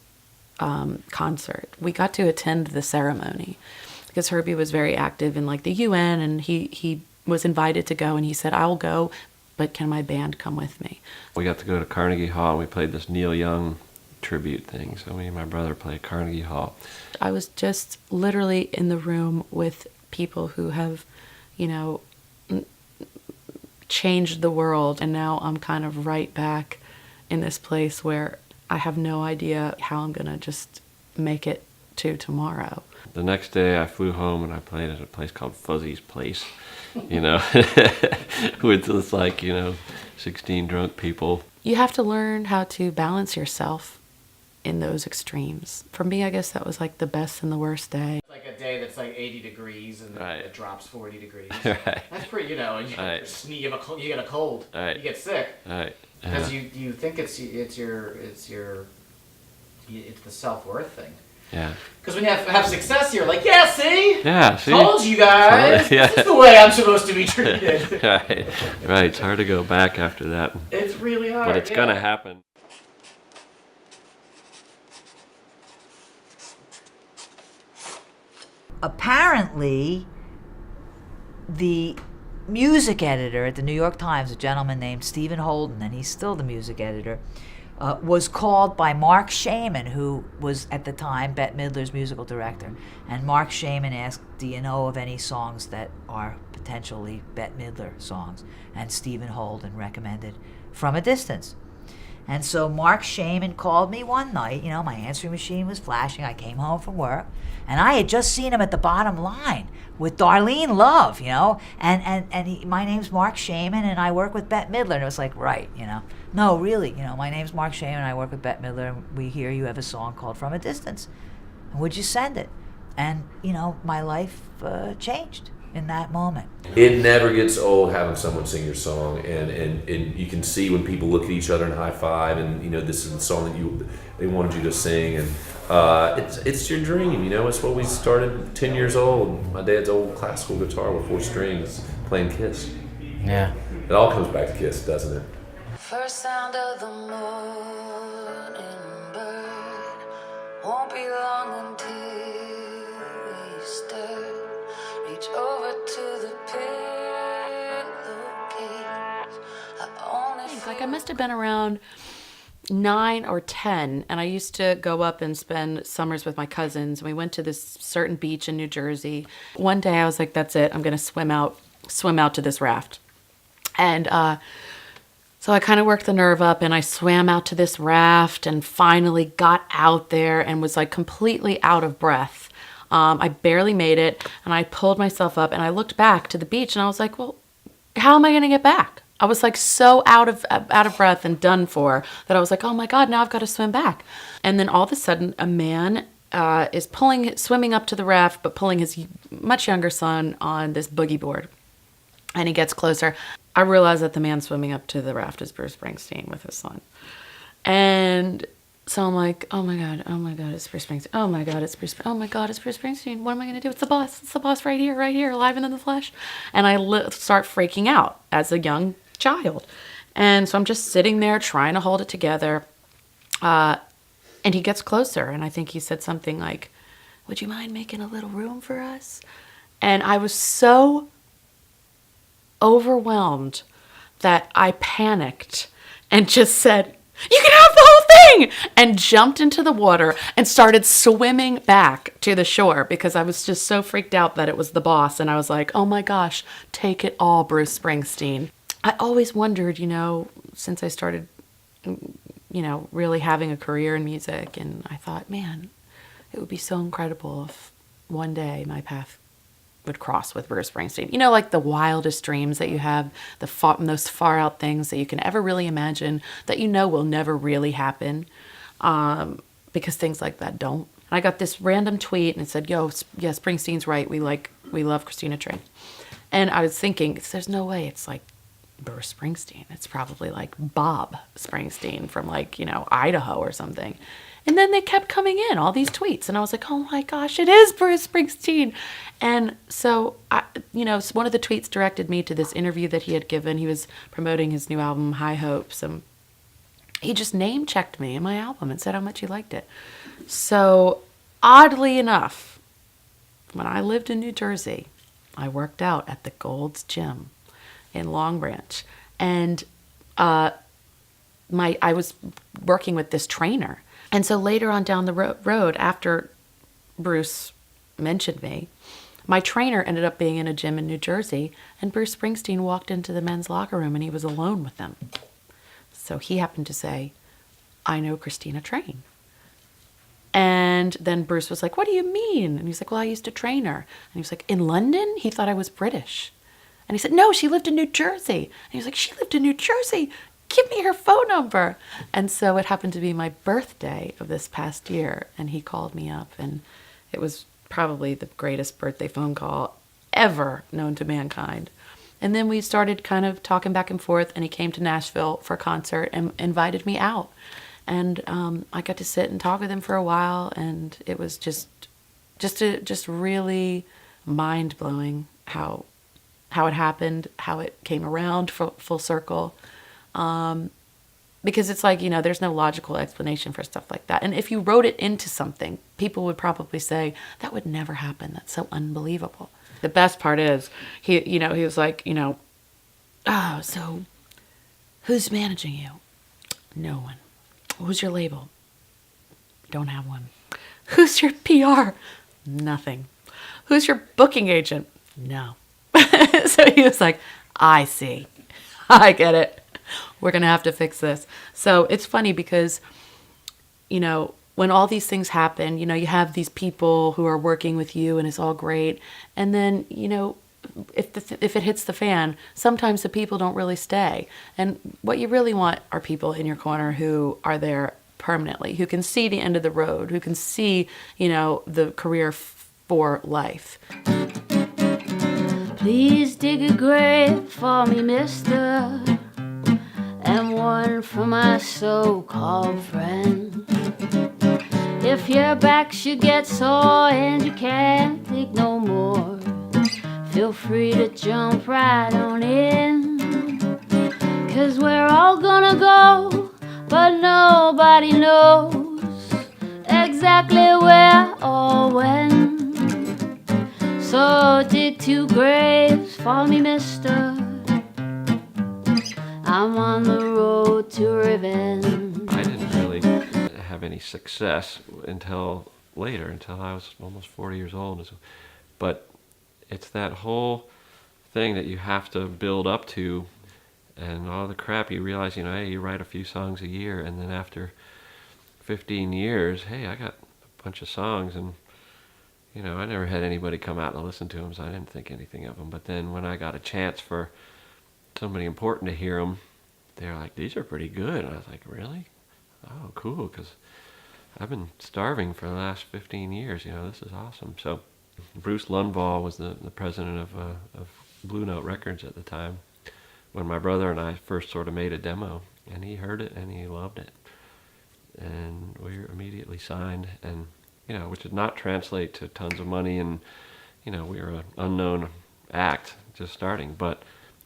concert, we got to attend the ceremony because Herbie was very active in like the UN, and he was invited to go, and he said, "I'll go, but can my band come with me?"
We got to go to Carnegie Hall, and we played this Neil Young tribute thing. So me and my brother played Carnegie Hall.
I was just literally in the room with people who have, you know, changed the world, and now I'm kind of right back in this place where I have no idea how I'm gonna just make it to tomorrow.
The next day I flew home and I played at a place called Fuzzy's Place, you know, with this like, you know, 16 drunk people.
You have to learn how to balance yourself in those extremes. For me, I guess that was like the best and the worst day.
Like a day that's like 80 degrees and then
Right.
it drops 40 degrees.
Right.
That's pretty, you know, and you,
Right.
you get a cold,
Right.
you get sick.
Right.
Because
Yeah.
you think it's the self-worth thing.
Yeah.
Because when you have success, you're like, yeah, see?
Yeah, see?
Told you guys.
Yeah.
This is the way I'm supposed to be treated.
Right. Right. It's hard to go back after that.
It's really hard.
But it's
yeah.
gonna happen.
Apparently, the music editor at the New York Times, a gentleman named Stephen Holden, and he's still the music editor, was called by Mark Shaman, who was at the time Bette Midler's musical director. And Mark Shaman asked, "Do you know of any songs that are potentially Bette Midler songs?" And Stephen Holden recommended From a Distance. And so Mark Shaman called me one night. You know, my answering machine was flashing. I came home from work, and I had just seen him at the bottom line with Darlene Love, you know. My name's Mark Shaman, and I work with Bette Midler. And it was like, right, you know. No, really, you know, my name's Mark Shaman, and I work with Bette Midler, and we hear you have a song called From a Distance. And would you send it? And, you know, my life changed in that moment.
It never gets old having someone sing your song, and you can see when people look at each other and high five, and you know this is the song that they wanted you to sing, and it's your dream. You know, it's what we started 10 years old. My dad's old classical guitar with 4 strings playing Kiss.
Yeah,
it all comes back to Kiss, doesn't it?
First sound of the morning bird won't be long until we stir. Reach over to the pillowcase.
Like I must have been around 9 or 10, and I used to go up and spend summers with my cousins. We went to this certain beach in New Jersey. One day I was like, that's it, I'm gonna swim out to this raft. And so I kind of worked the nerve up, and I swam out to this raft and finally got out there and was like completely out of breath. I barely made it, and I pulled myself up and I looked back to the beach, and I was like, well, how am I gonna get back? I was like so out of breath and done for that I was like, oh my God, now I've got to swim back. And then all of a sudden a man is swimming up to the raft, but pulling his much younger son on this boogie board. And he gets closer. I realize that the man swimming up to the raft is Bruce Springsteen with his son. And so I'm like, oh my God, it's Bruce Springsteen. Oh my God, it's Bruce Springsteen. What am I gonna do? It's the boss right here, alive and in the flesh. And I start freaking out as a young child. And so I'm just sitting there trying to hold it together. And he gets closer, and I think he said something like, would you mind making a little room for us? And I was so overwhelmed that I panicked and just said, you can have the whole thing, and jumped into the water and started swimming back to the shore because I was just so freaked out that it was the boss. And I was like, oh my gosh, take it all, Bruce Springsteen. I always wondered, you know, since I started, really having a career in music. And I thought, man, it would be so incredible if one day my path would cross with Bruce Springsteen. Like the wildest dreams that you have, the most far out things that you can ever really imagine that will never really happen, because things like that don't. And I got this random tweet and it said, "Yo, yeah, Springsteen's right. We love Christina Train." And I was thinking, there's no way it's like Bruce Springsteen. It's probably like Bob Springsteen from Idaho or something. And then they kept coming in, all these tweets. And I was like, oh my gosh, it is Bruce Springsteen. And so, one of the tweets directed me to this interview that he had given. He was promoting his new album, High Hopes. And he just name-checked me in my album and said how much he liked it. So, oddly enough, when I lived in New Jersey, I worked out at the Gold's Gym in Long Branch. And I was working with this trainer. And so later on down the road, after Bruce mentioned me, my trainer ended up being in a gym in New Jersey, and Bruce Springsteen walked into the men's locker room and he was alone with them. So he happened to say, "I know Christina Train." And then Bruce was like, "What do you mean?" And he's like, "Well, I used to train her." And he was like, "In London?" He thought I was British. And he said, "No, she lived in New Jersey." And he was like, "She lived in New Jersey? Give me her phone number." And so it happened to be my birthday of this past year, and he called me up, and it was probably the greatest birthday phone call ever known to mankind. And then we started kind of talking back and forth, and he came to Nashville for a concert and invited me out. And I got to sit and talk with him for a while, and it was just really mind-blowing how it happened, how it came around full circle. Because it's like, there's no logical explanation for stuff like that. And if you wrote it into something, people would probably say, that would never happen. That's so unbelievable. The best part is, he was like, "Oh, so who's managing you?" "No one." "Who's your label?" "Don't have one." "Who's your PR?" "Nothing." "Who's your booking agent?" "No." So he was like, "I see. I get it. We're going to have to fix this." So it's funny because, when all these things happen, you have these people who are working with you and it's all great. And then, if it hits the fan, sometimes the people don't really stay. And what you really want are people in your corner who are there permanently, who can see the end of the road, who can see, the career for life.
Please dig a grave for me, mister, and one for my so-called friend. If your back should get sore and you can't dig no more, feel free to jump right on in. 'Cause we're all gonna go, but nobody knows exactly where or when. So dig 2 graves for me, mister. I'm on the road to revenge.
I didn't really have any success until later, until I was almost 40 years old. But it's that whole thing that you have to build up to, and all the crap you realize, hey, you write a few songs a year, and then after 15 years, hey, I got a bunch of songs, and I never had anybody come out and listen to them, so I didn't think anything of them. But then when I got a chance for somebody important to hear them, they're like, "These are pretty good." And I was like, "Really? Oh, cool," because I've been starving for the last 15 years. This is awesome. So Bruce Lundvall was the president of Blue Note Records at the time when my brother and I first sort of made a demo, and he heard it and he loved it. And we were immediately signed, and which did not translate to tons of money, and we were an unknown act just starting, but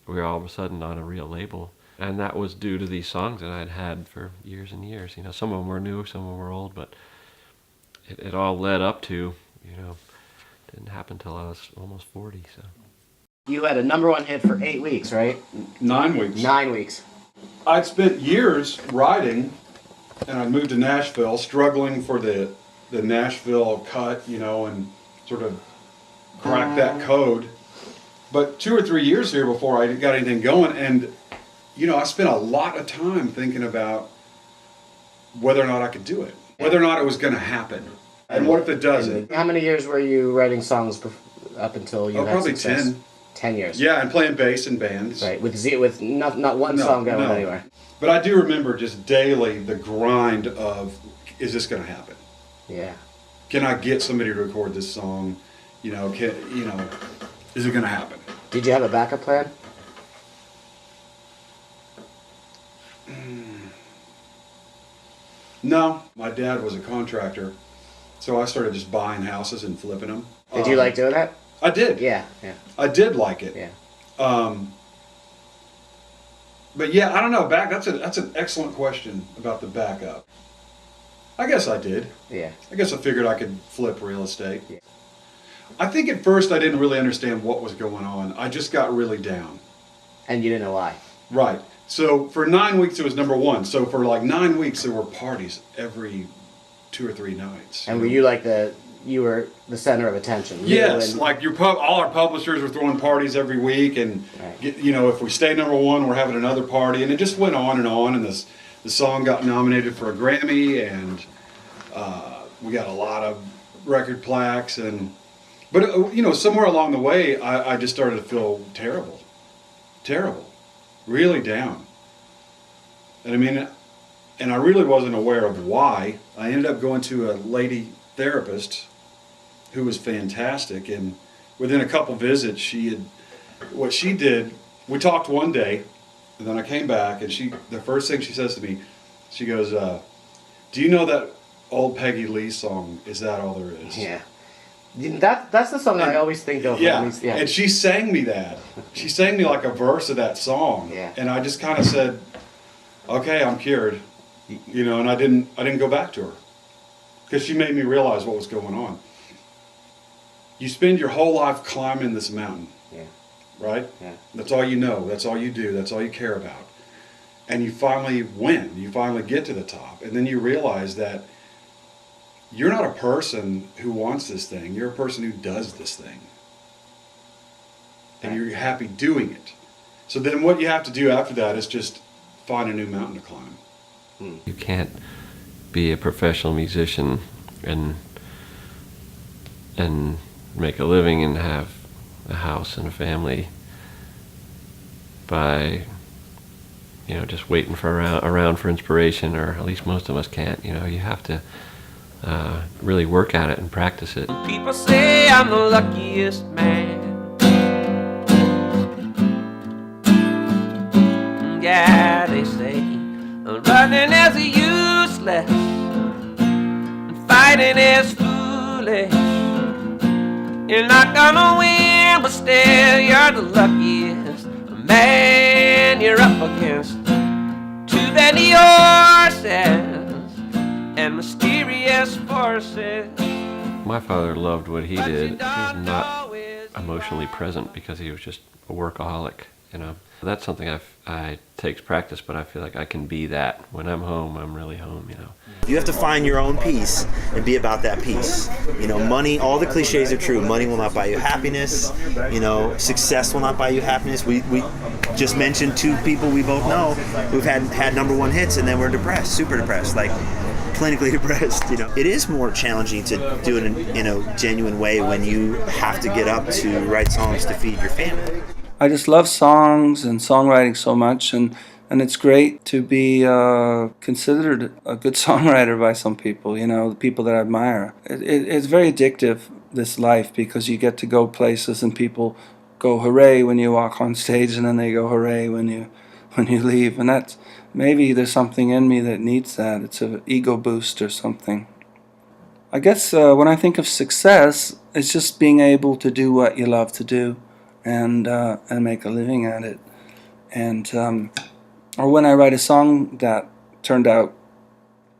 we were all of a sudden on a real label. And that was due to these songs that I'd had for years and years. Some of them were new, some of them were old, but it all led up to, didn't happen till I was almost 40, so.
You had a #1 hit for 8 weeks, right?
9 weeks.
9 weeks.
I'd spent years writing, and I moved to Nashville, struggling for the Nashville cut, and sort of crack that code. But 2 or 3 years here before I got anything going, and I spent a lot of time thinking about whether or not I could do it, whether or not it was going to happen, and what if it doesn't.
How many years were you writing songs up until you had
probably
success?
10.
10 years.
Yeah, and playing bass in bands.
Right, with not one song going anywhere.
But I do remember just daily the grind of, is this going to happen?
Yeah.
Can I get somebody to record this song? Is it going to happen?
Did you have a backup plan?
No, my dad was a contractor, so I started just buying houses and flipping them.
Did you like doing that?
I did.
Yeah.
I did like it.
Yeah.
But yeah, I don't know. That's an excellent question about the backup. I guess I did.
Yeah.
I guess I figured I could flip real estate. Yeah. I think at first I didn't really understand what was going on. I just got really down.
And you didn't know why.
Right. So for 9 weeks it was number one. So for like 9 weeks there were parties every 2 or 3 nights.
And were you like you were the center of attention?
Yes, like all our publishers were throwing parties every week, and if we stay number one, we're having another party, and it just went on, and the song got nominated for a Grammy, and we got a lot of record plaques, but somewhere along the way, I just started to feel terrible, really down, and I really wasn't aware of why. I ended up going to a lady therapist who was fantastic, and within a couple visits what she did, we talked one day, and then I came back, and the first thing she says to me, she goes, do you know that old Peggy Lee song, Is That All There Is?
Yeah. That's the song I always think of.
Yeah. And she sang me that. She sang me like a verse of that song.
Yeah.
And I just kind of said, okay, I'm cured. And I didn't go back to her, because she made me realize what was going on. You spend your whole life climbing this mountain, right?
Yeah.
That's all you know. That's all you do. That's all you care about. And you finally win. You finally get to the top. And then you realize that you're not a person who wants this thing. You're a person who does this thing. And you're happy doing it. So then what you have to do after that is just find a new mountain to climb.
You can't be a professional musician and make a living and have a house and a family by just waiting around for inspiration, or at least most of us can't. You have to really work at it and practice it.
People say I'm the luckiest man. Yeah, they say running is useless and fighting is foolish. You're not gonna win, but still you're the luckiest man you're up against. Too many horses and mysterious forces.
My father loved what he did. He was not emotionally present because he was just a workaholic. That's something I takes practice, but I feel like I can be that. When I'm home, I'm really home.
You have to find your own peace and be about that peace. Money, all the cliches are true. Money will not buy you happiness. Success will not buy you happiness. We just mentioned 2 people we both know who've had number 1 hits, and then we're depressed, super depressed, like clinically depressed. It is more challenging to do it in a genuine way when you have to get up to write songs to feed your family.
I just love songs and songwriting so much, and it's great to be considered a good songwriter by some people, the people that I admire. It's very addictive, this life, because you get to go places and people go hooray when you walk on stage, and then they go hooray when you leave. And that's, maybe there's something in me that needs that. It's an ego boost or something. I guess when I think of success, it's just being able to do what you love to do. And make a living at it, or when I write a song that turned out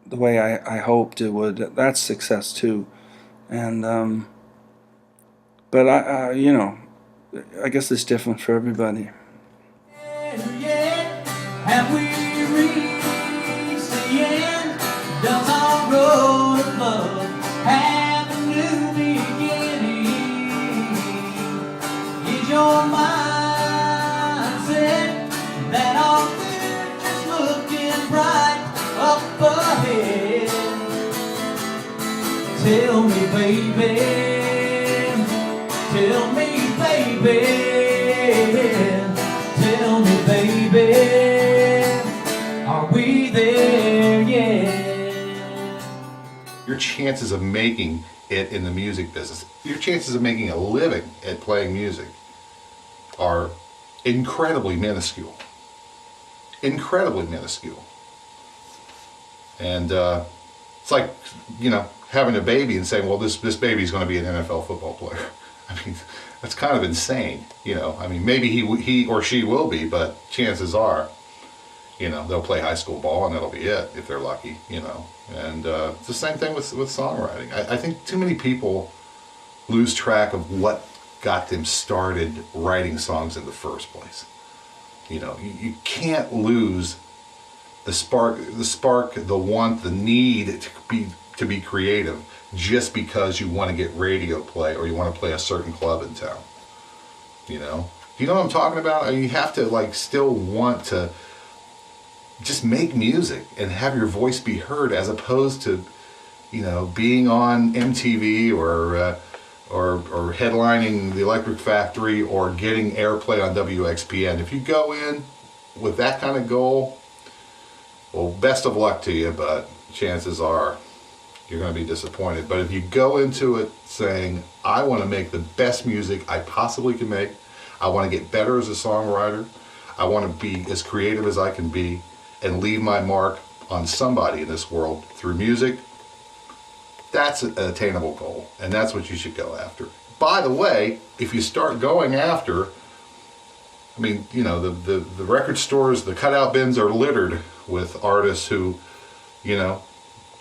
the way I hoped it would, that's success too. And but I guess it's different for everybody.
Have we reached the end? Does our road of love have a new beginning? Is your mindset that all baby. Tell me, baby. Tell me, baby. Are we there yet?
Your chances of making it in the music business, your chances of making a living at playing music are incredibly minuscule. Incredibly minuscule. And it's like, having a baby and saying, well, this baby's going to be an NFL football player. I mean, that's kind of insane, I mean, maybe he or she will be, but chances are, they'll play high school ball and that'll be it if they're lucky, And it's the same thing with songwriting. I think too many people lose track of what got them started writing songs in the first place. You can't lose the spark, the want, the need to be creative just because you want to get radio play or you want to play a certain club in town. You know what I'm talking about? I mean, you have to still want to just make music and have your voice be heard, as opposed to being on MTV or headlining the Electric Factory or getting airplay on WXPN. If you go in with that kind of goal, well, best of luck to you, but chances are you're going to be disappointed. But if you go into it saying, I want to make the best music I possibly can make, I want to get better as a songwriter, I want to be as creative as I can be, and leave my mark on somebody in this world through music, that's an attainable goal, and that's what you should go after. By the way, if you start going after, I mean, the record stores, the cutout bins are littered with artists who,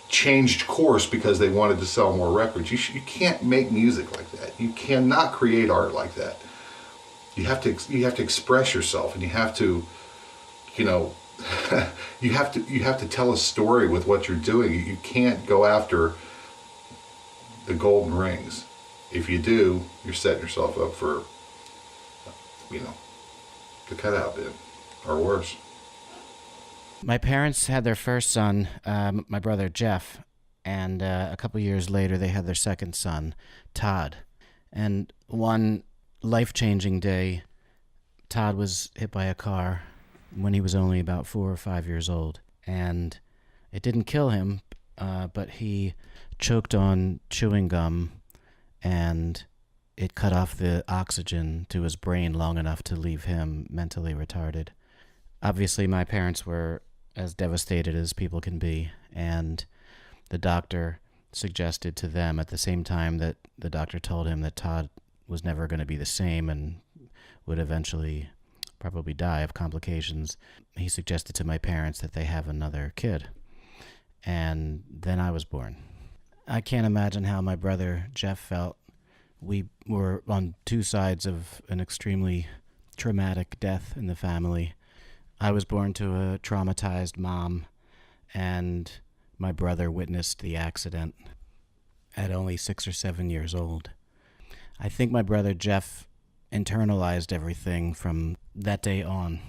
changed course because they wanted to sell more records. You can't make music like that. You cannot create art like that. You have to express yourself, and you have to, you have to tell a story with what you're doing. You can't go after the golden rings. If you do, you're setting yourself up for, the cutout bin, or worse.
My parents had their first son, my brother Jeff, and a couple years later they had their second son, Todd. And one life-changing day, Todd was hit by a car when he was only about 4 or 5 years old. And it didn't kill him, but he choked on chewing gum, and it cut off the oxygen to his brain long enough to leave him mentally retarded. Obviously, my parents were as devastated as people can be, and the doctor suggested to them at the same time that the doctor told him that Todd was never going to be the same and would eventually probably die of complications. He suggested to my parents that they have another kid. And then I was born. I can't imagine how my brother Jeff felt. We were on two sides of an extremely traumatic death in the family. I was born to a traumatized mom, and my brother witnessed the accident at only 6 or 7 years old. I think my brother Jeff internalized everything from that day on.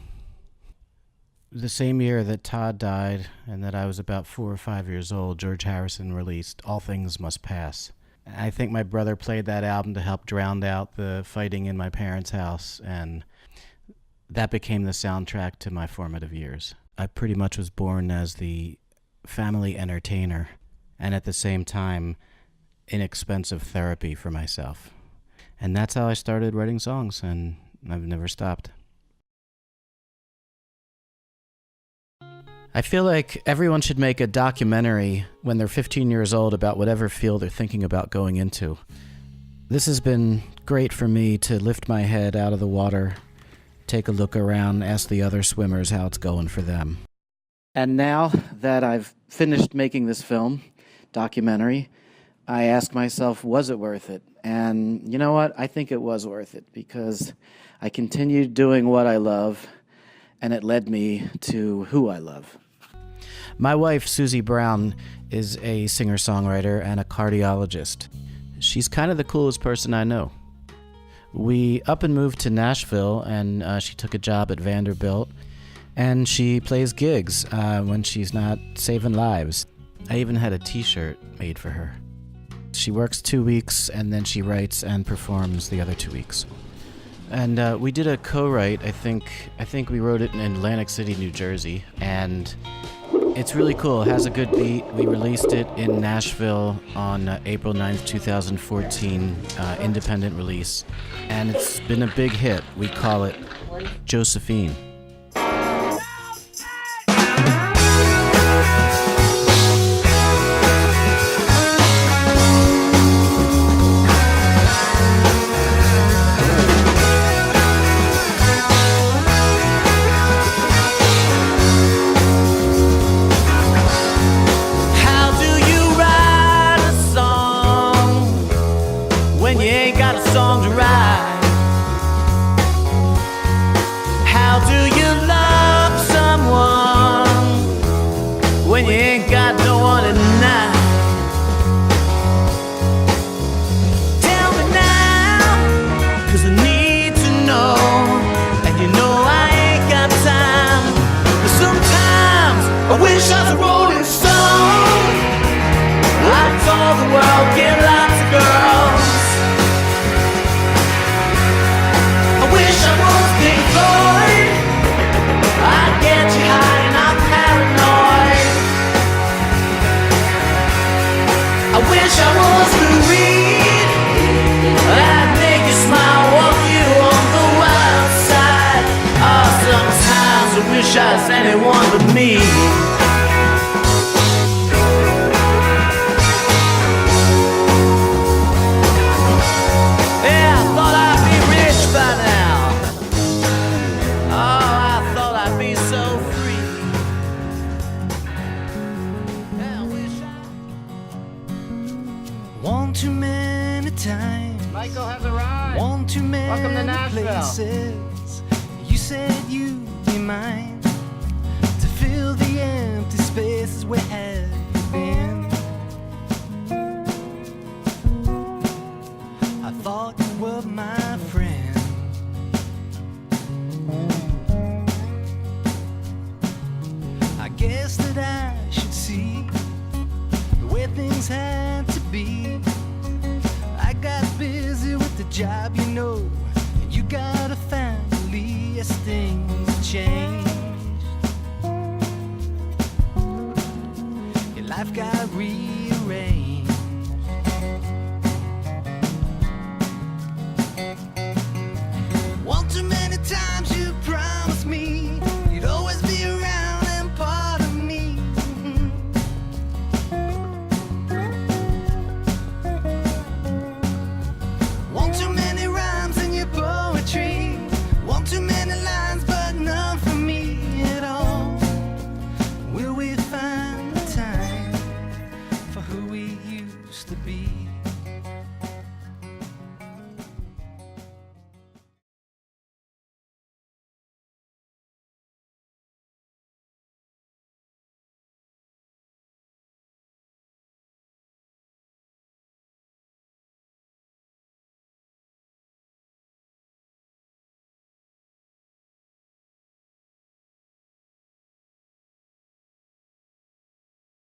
The same year that Todd died and that I was about 4 or 5 years old, George Harrison released All Things Must Pass. I think my brother played that album to help drown out the fighting in my parents' house, and that became the soundtrack to my formative years. I pretty much was born as the family entertainer, and at the same time, inexpensive therapy for myself. And that's how I started writing songs, and I've never stopped. I feel like everyone should make a documentary when they're 15 years old about whatever field they're thinking about going into. This has been great for me to lift my head out of the water, take a look around, ask the other swimmers how it's going for them. And now that I've finished making this film, documentary, I ask myself, was it worth it? And you know what? I think it was worth it, because I continued doing what I love, and it led me to who I love. My wife, Susie Brown, is a singer-songwriter and a cardiologist. She's kind of the coolest person I know. We up and moved to Nashville, and she took a job at Vanderbilt, and she plays gigs when she's not saving lives. I even had a t-shirt made for her. She works 2 weeks, and then she writes and performs the other 2 weeks. And we did a co-write. I think we wrote it in Atlantic City, New Jersey, and it's really cool. It has a good beat. We released it in Nashville on April 9th, 2014, independent release, and it's been a big hit. We call it Josephine.
Song to write. How do you love someone when you ain't got no one tonight? Tell me now, 'cause I need to know, and you know I ain't got time. But sometimes I wish I was a rolling stone. I told the world, get lots of girls. I'd get you high and I'm paranoid. I wish I was Lou Reed. I'd make you smile, walk you on the wild side. Oh, sometimes I wish I was anyone but me. Yeah, I thought I'd be rich by now. One too many times.
Michael has arrived.
One too many
Welcome to Nashville.
places. You said you'd be mine to fill the empty spaces. Where have you been? I thought you were my friend. I guess that I should see the way things had to be. I got busy with the job, you know, and you got a family as things change.